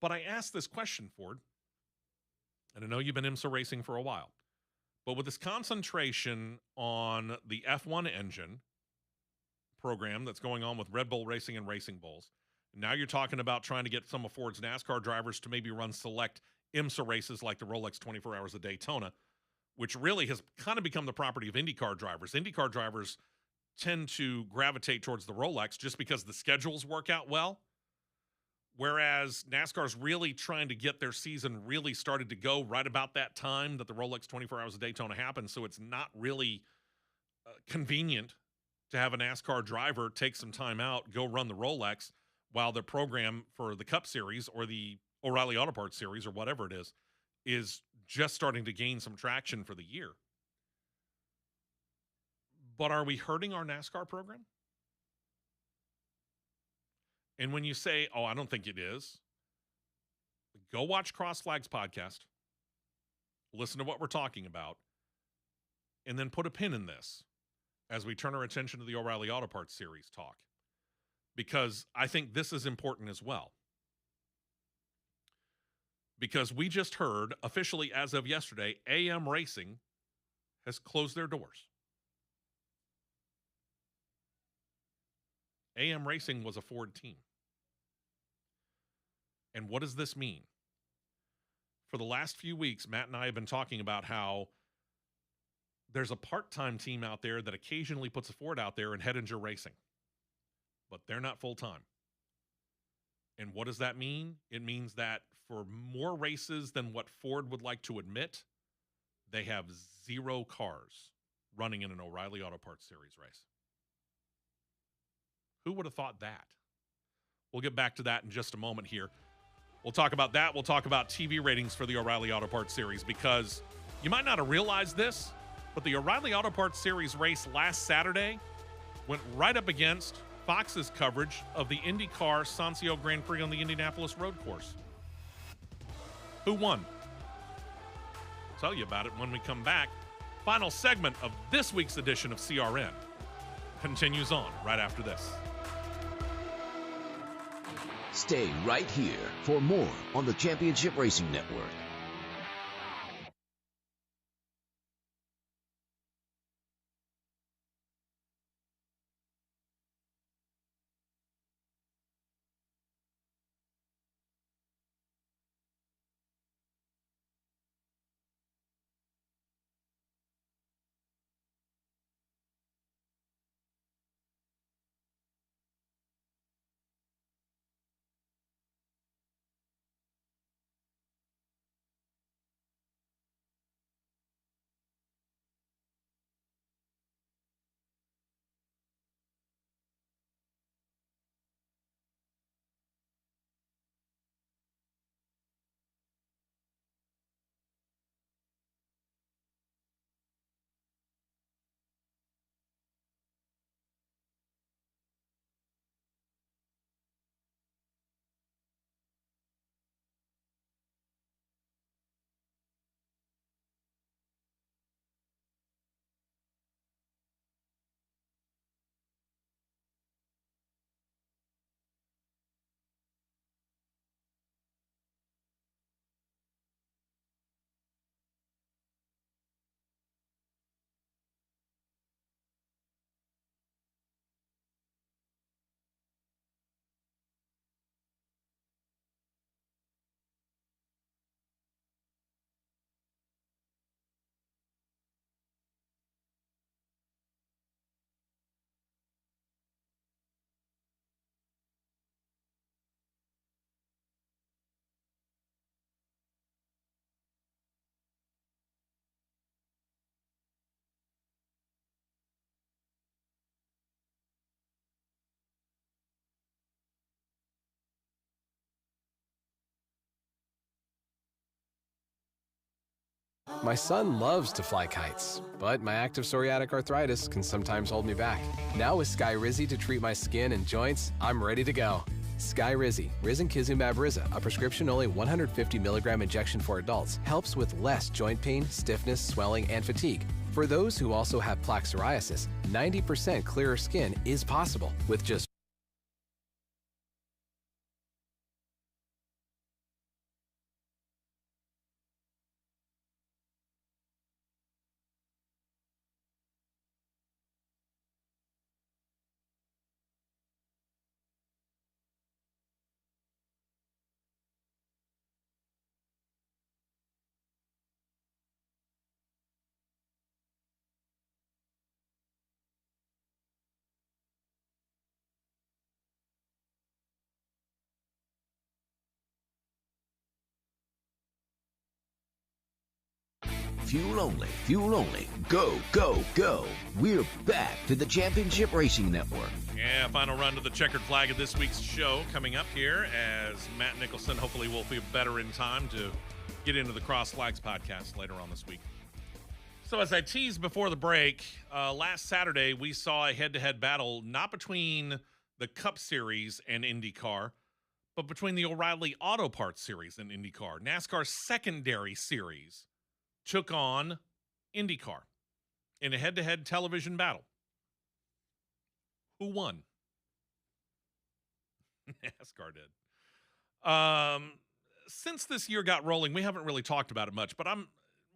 But I asked this question, Ford, and I know you've been IMSA Racing for a while, but with this concentration on the F1 engine program that's going on with Red Bull Racing and Racing Bulls, now you're talking about trying to get some of Ford's NASCAR drivers to maybe run select IMSA races like the Rolex 24 Hours of Daytona, which really has kind of become the property of IndyCar drivers. IndyCar drivers tend to gravitate towards the Rolex just because the schedules work out well, whereas NASCAR's really trying to get their season really started to go right about that time that the Rolex 24 Hours of Daytona happened, so it's not really convenient to have a NASCAR driver take some time out, go run the Rolex, while the program for the Cup Series or the O'Reilly Auto Parts Series or whatever it is just starting to gain some traction for the year. But are we hurting our NASCAR program? And when you say, oh, I don't think it is, go watch Cross Flags podcast, listen to what we're talking about, and then put a pin in this as we turn our attention to the O'Reilly Auto Parts Series talk. Because I think this is important as well. Because we just heard, officially as of yesterday, AM Racing has closed their doors. AM Racing was a Ford team. And what does this mean? For the last few weeks, Matt and I have been talking about how there's a part-time team out there that occasionally puts a Ford out there in Hettinger Racing. But they're not full-time. And what does that mean? It means that for more races than what Ford would like to admit, they have 0 cars running in an O'Reilly Auto Parts Series race. Who would have thought that? We'll get back to that in just a moment here. We'll talk about that. We'll talk about TV ratings for the O'Reilly Auto Parts Series, because you might not have realized this, but the O'Reilly Auto Parts Series race last Saturday went right up against Fox's coverage of the IndyCar Sancio Grand Prix on the Indianapolis road course. Who won? I'll tell you about it when we come back. Final segment of this week's edition of CRN continues on right after this. Stay right here for more on the Championship Racing Network. My son loves to fly kites, but my active psoriatic arthritis can sometimes hold me back. Now with Skyrizi to treat my skin and joints, I'm ready to go. Skyrizi, risankizumab Riza, a prescription-only 150 milligram injection for adults, helps with less joint pain, stiffness, swelling, and fatigue. For those who also have plaque psoriasis, 90% clearer skin is possible with just Fuel only, fuel only. Go, go, go. We're back to the Championship Racing Network. Yeah, final run to the checkered flag of this week's show coming up here as Matt Nicholson hopefully will feel better in time to get into the Cross Flags podcast later on this week. So as I teased before the break, last Saturday we saw a head-to-head battle not between the Cup Series and IndyCar, but between the O'Reilly Auto Parts Series and IndyCar. NASCAR's secondary series took on IndyCar in a head-to-head television battle. Who won? NASCAR did. Since this year got rolling, we haven't really talked about it much, but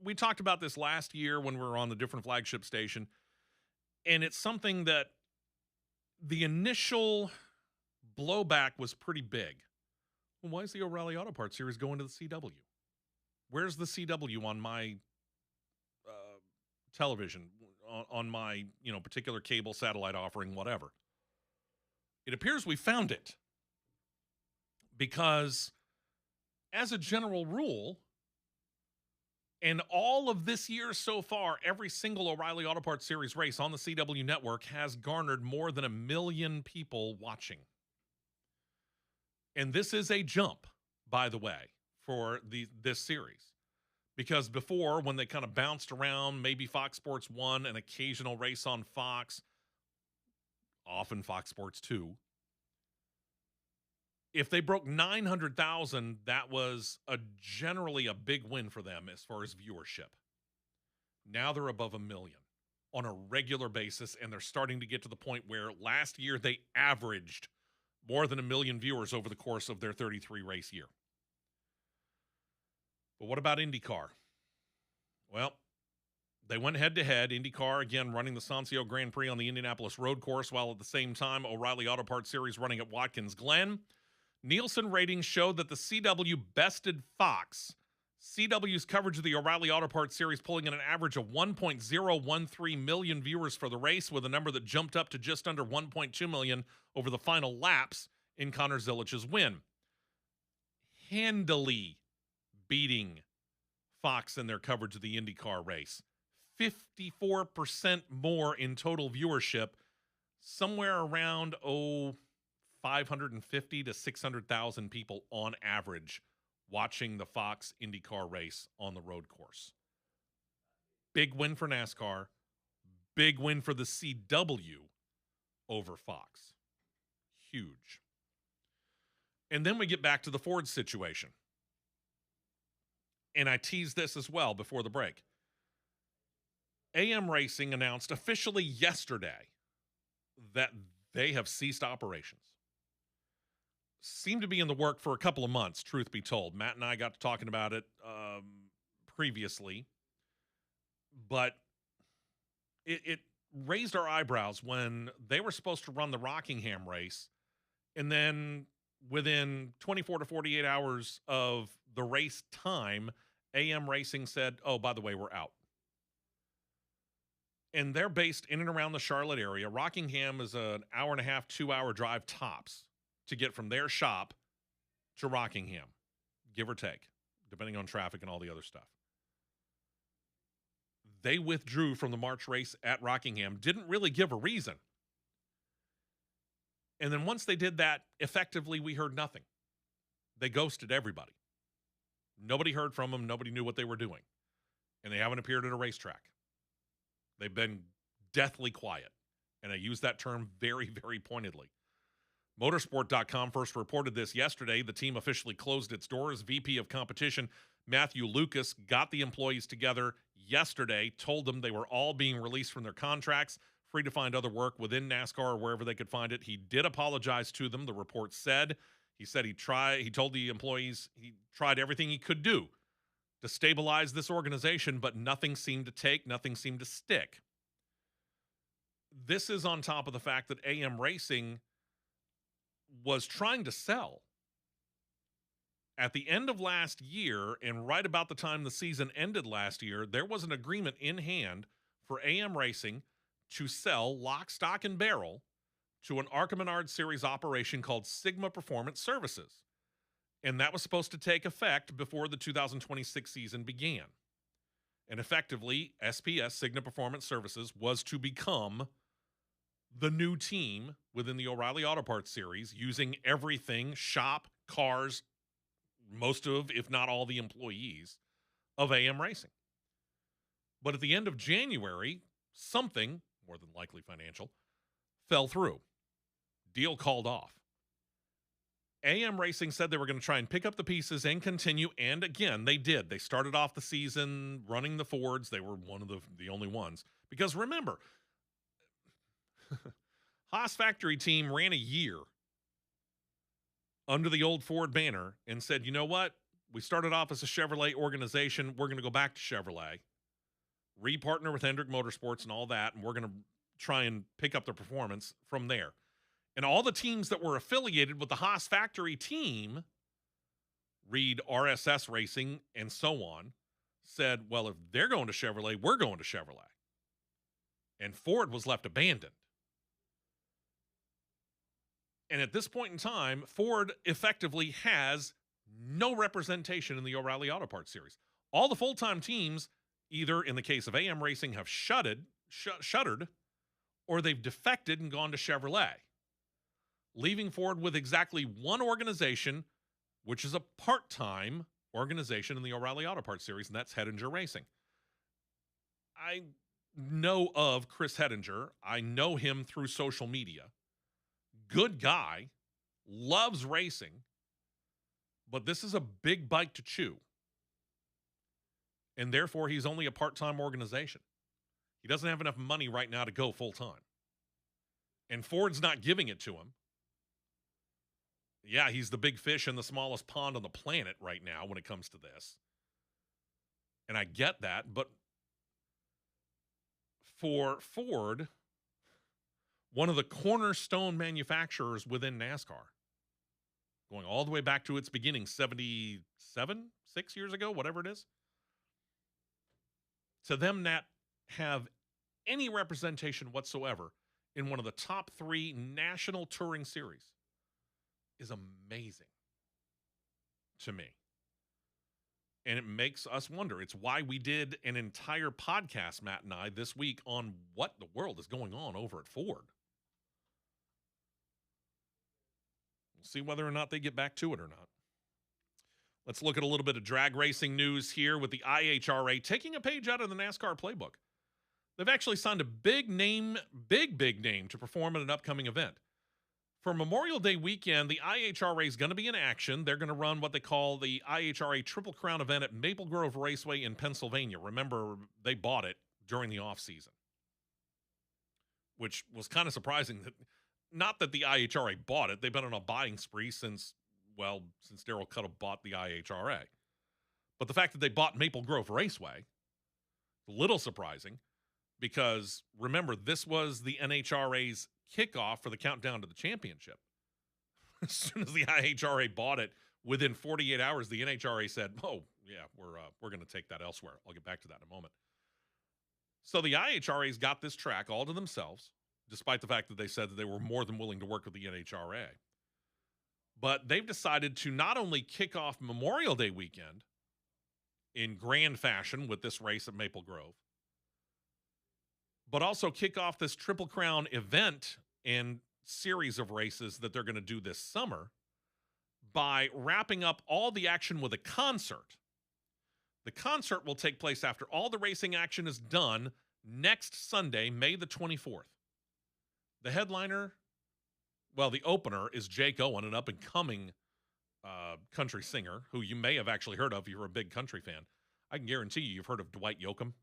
we talked about this last year when we were on the different flagship station, and it's something that the initial blowback was pretty big. Well, why is the O'Reilly Auto Parts Series going to the CW? Where's the CW on my television, on my particular cable satellite offering, whatever? It appears we found it because, as a general rule, and all of this year so far, every single O'Reilly Auto Parts Series race on the CW network has garnered more than 1 million people watching. And this is a jump, by the way, for this series. Because before, when they kind of bounced around, maybe Fox Sports 1, an occasional race on Fox, often Fox Sports 2. If they broke 900,000, that was generally a big win for them as far as viewership. Now they're above 1 million on a regular basis, and they're starting to get to the point where last year they averaged more than 1 million viewers over the course of their 33-race year. But what about IndyCar? Well, they went head-to-head. IndyCar, again, running the Sancio Grand Prix on the Indianapolis Road Course, while at the same time, O'Reilly Auto Parts Series running at Watkins Glen. Nielsen ratings showed that the CW bested Fox. CW's coverage of the O'Reilly Auto Parts Series pulling in an average of 1.013 million viewers for the race, with a number that jumped up to just under 1.2 million over the final laps in Connor Zilich's win. Handily beating Fox in their coverage of the IndyCar race. 54% more in total viewership, somewhere around 550 to 600,000 people on average watching the Fox IndyCar race on the road course. Big win for NASCAR. Big win for the CW over Fox. Huge. And then we get back to the Ford situation. And I teased this as well before the break. AM Racing announced officially yesterday that they have ceased operations. Seemed to be in the work for a couple of months, truth be told. Matt and I got to talking about it previously. But it raised our eyebrows when they were supposed to run the Rockingham race, and then within 24 to 48 hours of the race time, AM Racing said, oh, by the way, we're out. And they're based in and around the Charlotte area. Rockingham is an hour and a half, 2-hour drive tops to get from their shop to Rockingham, give or take, depending on traffic and all the other stuff. They withdrew from the March race at Rockingham, didn't really give a reason. And then once they did that, effectively, we heard nothing. They ghosted everybody. Nobody heard from them. Nobody knew what they were doing. and they haven't appeared at a racetrack. They've been deathly quiet, and I use that term very, very pointedly. Motorsport.com first reported this yesterday. The team officially closed its doors. VP of Competition Matthew Lucas got the employees together yesterday, told them they were all being released from their contracts, free to find other work within NASCAR or wherever they could find it. He did apologize to them, the report said. He said he told the employees he tried everything he could do to stabilize this organization, but nothing seemed to take, nothing seemed to stick. This is on top of the fact that AM Racing was trying to sell. At the end of last year, and right about the time the season ended last year, there was an agreement in hand for AM Racing to sell lock, stock, and barrel to an ARCA Menard Series operation called Sigma Performance Services. And that was supposed to take effect before the 2026 season began. And effectively, SPS, Sigma Performance Services, was to become the new team within the O'Reilly Auto Parts series, using everything, shop, cars, most of, if not all, the employees of AM Racing. But at the end of January, something, more than likely financial, fell through. Deal called off. AM Racing said they were going to try and pick up the pieces and continue, and again, they did. They started off the season running the Fords. They were one of the only ones. Because remember, Haas factory team ran a year under the old Ford banner and said, you know what? We started off as a Chevrolet organization. We're going to go back to Chevrolet, re-partner with Hendrick Motorsports and all that, and we're going to try and pick up the performance from there. And all the teams that were affiliated with the Haas factory team, read RSS Racing and so on, said, well, if they're going to Chevrolet, we're going to Chevrolet. And Ford was left abandoned. And at this point in time, Ford effectively has no representation in the O'Reilly Auto Parts series. All the full-time teams, either in the case of AM Racing, have shuttered, or they've defected and gone to Chevrolet, leaving Ford with exactly one organization, which is a part-time organization in the O'Reilly Auto Parts series, and that's Hettinger Racing. I know of Chris Hettinger. I know him through social media. Good guy, loves racing, but this is a big bite to chew. And therefore, he's only a part-time organization. He doesn't have enough money right now to go full-time. And Ford's not giving it to him. Yeah, he's the big fish in the smallest pond on the planet right now when it comes to this. And I get that, but for Ford, one of the cornerstone manufacturers within NASCAR, going all the way back to its beginning, 77, 6 years ago, whatever it is, to them not have any representation whatsoever in one of the top 3 national touring series is amazing to me. And it makes us wonder. It's why we did an entire podcast, Matt and I, this week on what the world is going on over at Ford. We'll see whether or not they get back to it or not. Let's look at a little bit of drag racing news here with the IHRA taking a page out of the NASCAR playbook. They've actually signed a big name to perform at an upcoming event. For Memorial Day weekend, the IHRA is going to be in action. They're going to run what they call the IHRA Triple Crown event at Maple Grove Raceway in Pennsylvania. Remember, they bought it during the offseason, which was kind of surprising. Not that the IHRA bought it. They've been on a buying spree since Daryl Cuttle bought the IHRA. But the fact that they bought Maple Grove Raceway, a little surprising, because remember, this was the NHRA's kickoff for the countdown to the championship. As soon as the IHRA bought it, within 48 hours, the NHRA said, "Oh yeah, we're going to take that elsewhere." I'll get back to that in a moment. So the IHRA's got this track all to themselves, despite the fact that they said that they were more than willing to work with the NHRA. But they've decided to not only kick off Memorial Day weekend in grand fashion with this race at Maple Grove, but also kick off this Triple Crown event and series of races that they're going to do this summer by wrapping up all the action with a concert. The concert will take place after all the racing action is done next Sunday, May the 24th. The headliner, well, the opener is Jake Owen, an up-and-coming country singer who you may have actually heard of if you're a big country fan. I can guarantee you've heard of Dwight Yoakam.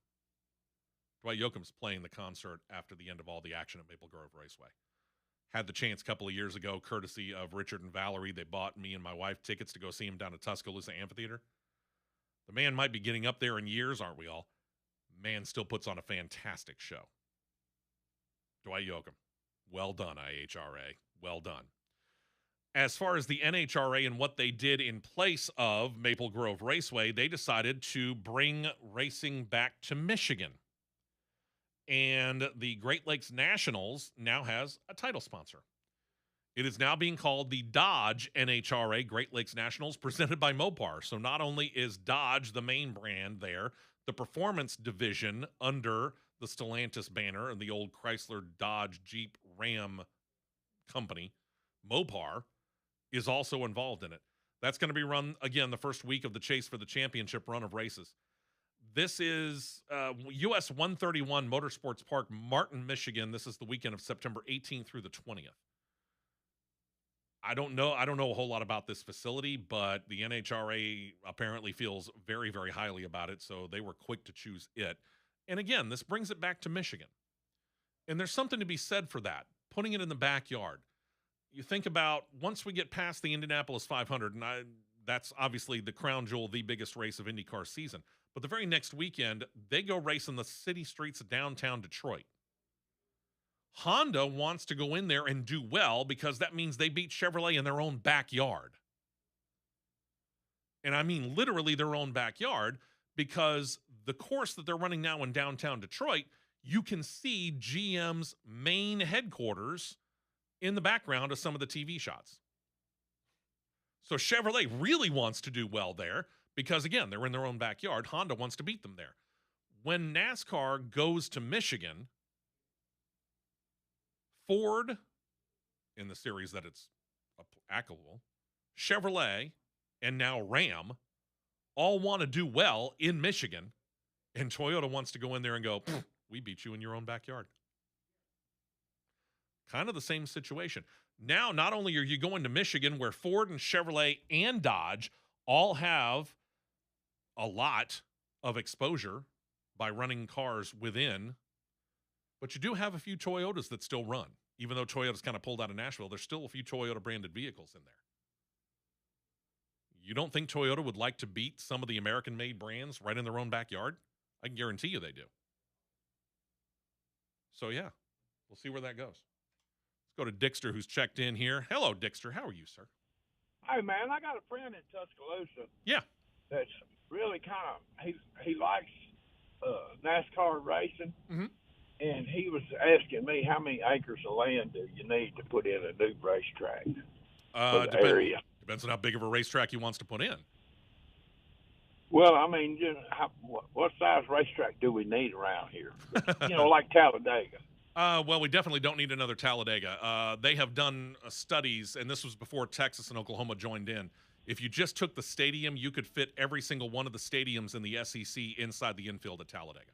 Dwight Yoakam's playing the concert after the end of all the action at Maple Grove Raceway. Had the chance a couple of years ago, courtesy of Richard and Valerie. They bought me and my wife tickets to go see him down at Tuscaloosa Amphitheater. The man might be getting up there in years, aren't we all? Man still puts on a fantastic show. Dwight Yoakam. Well done, IHRA. Well done. As far as the NHRA and what they did in place of Maple Grove Raceway, they decided to bring racing back to Michigan. And the Great Lakes Nationals now has a title sponsor. It is now being called the Dodge NHRA Great Lakes Nationals, presented by Mopar. So not only is Dodge the main brand there, the performance division under the Stellantis banner and the old Chrysler, Dodge, Jeep, Ram company, Mopar, is also involved in it. That's going to be run, again, the first week of the Chase for the Championship run of races. This is US 131 Motorsports Park, Martin, Michigan. This is the weekend of September 18th through the 20th. I don't know a whole lot about this facility, but the NHRA apparently feels very, very highly about it, so they were quick to choose it. And again, this brings it back to Michigan. And there's something to be said for that, putting it in the backyard. You think about once we get past the Indianapolis 500, and that's obviously the crown jewel, the biggest race of IndyCar season. But the very next weekend, they go race in the city streets of downtown Detroit. Honda wants to go in there and do well because that means they beat Chevrolet in their own backyard. And I mean literally their own backyard, because the course that they're running now in downtown Detroit, you can see GM's main headquarters in the background of some of the TV shots. So Chevrolet really wants to do well there because, again, they're in their own backyard. Honda wants to beat them there. When NASCAR goes to Michigan, Ford, in the series that it's applicable, Chevrolet, and now Ram all want to do well in Michigan, and Toyota wants to go in there and go, we beat you in your own backyard. Kind of the same situation. Now, not only are you going to Michigan, where Ford and Chevrolet and Dodge all have a lot of exposure by running cars within, but you do have a few Toyotas that still run. Even though Toyota's kind of pulled out of Nashville, there's still a few Toyota-branded vehicles in there. You don't think Toyota would like to beat some of the American-made brands right in their own backyard? I can guarantee you they do. So, yeah, we'll see where that goes. Let's go to Dixter, who's checked in here. Hello, Dixter. How are you, sir? Hey, man, I got a friend in Tuscaloosa. Yeah. That's really kind of, he likes NASCAR racing. Mm-hmm. And he was asking me how many acres of land do you need to put in a new racetrack for the area. Depends on how big of a racetrack he wants to put in. Well, I mean, you know, what size racetrack do we need around here? You know, like Talladega. Well, we definitely don't need another Talladega. They have done studies, and this was before Texas and Oklahoma joined in. If you just took the stadium, you could fit every single one of the stadiums in the SEC inside the infield at Talladega.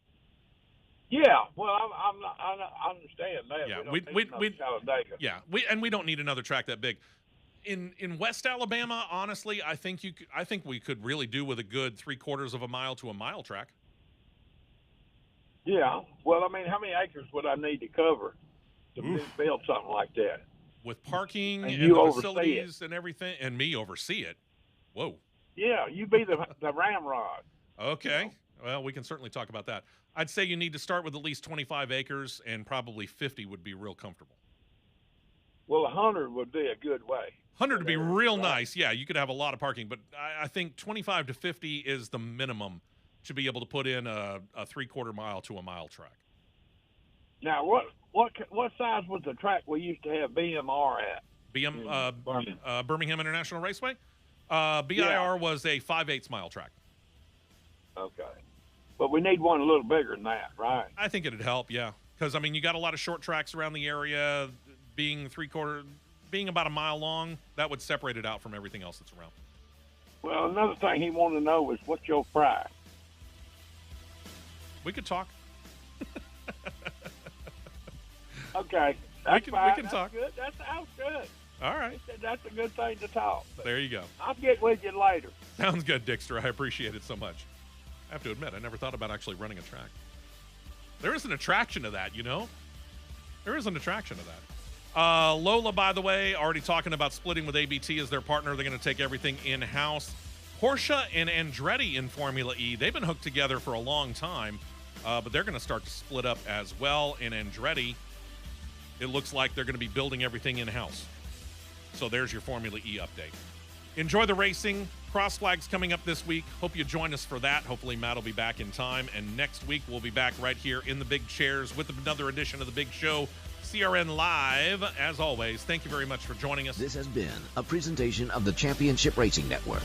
Yeah, well, I understand that. Yeah, we Talladega. Yeah, we don't need another track that big. In West Alabama, honestly, I think we could really do with a good 3/4 of a mile to a mile track. Yeah, well, I mean, how many acres would I need to cover to build something like that? With parking and you the facilities and everything, and me oversee it. Whoa. Yeah, you be the ramrod. Okay. You know? Well, we can certainly talk about that. I'd say you need to start with at least 25 acres, and probably 50 would be real comfortable. Well, 100 would be a good way. 100 would be real nice. Yeah, you could have a lot of parking, but I think 25 to 50 is the minimum to be able to put in a 3/4 mile to a mile track. Now, what size was the track we used to have BMR at? Birmingham International Raceway? BIR was a 5/8 mile track. Okay. But we need one a little bigger than that, right? I think it'd help, yeah. Because, I mean, you got a lot of short tracks around the area. Being about a mile long, that would separate it out from everything else that's around. Well, another thing he wanted to know was, what's your price? We could talk. Okay. That's We fine. can That's talk. Good. That sounds good. All right. That's a good thing to talk. But There you go. I'll get with you later. Sounds good, Dixter. I appreciate it so much. I have to admit, I never thought about actually running a track. There is an attraction to that, you know? There is an attraction to that. Lola, by the way, already talking about splitting with ABT as their partner. They're going to take everything in-house. Porsche and Andretti in Formula E, they've been hooked together for a long time, but they're going to start to split up as well. In Andretti, it looks like they're going to be building everything in-house. So there's your Formula E update. Enjoy the racing. Cross Flags coming up this week. Hope you join us for that. Hopefully Matt will be back in time. And next week we'll be back right here in the big chairs with another edition of the Big Show, CRN Live. As always, thank you very much for joining us. This has been a presentation of the Championship Racing Network.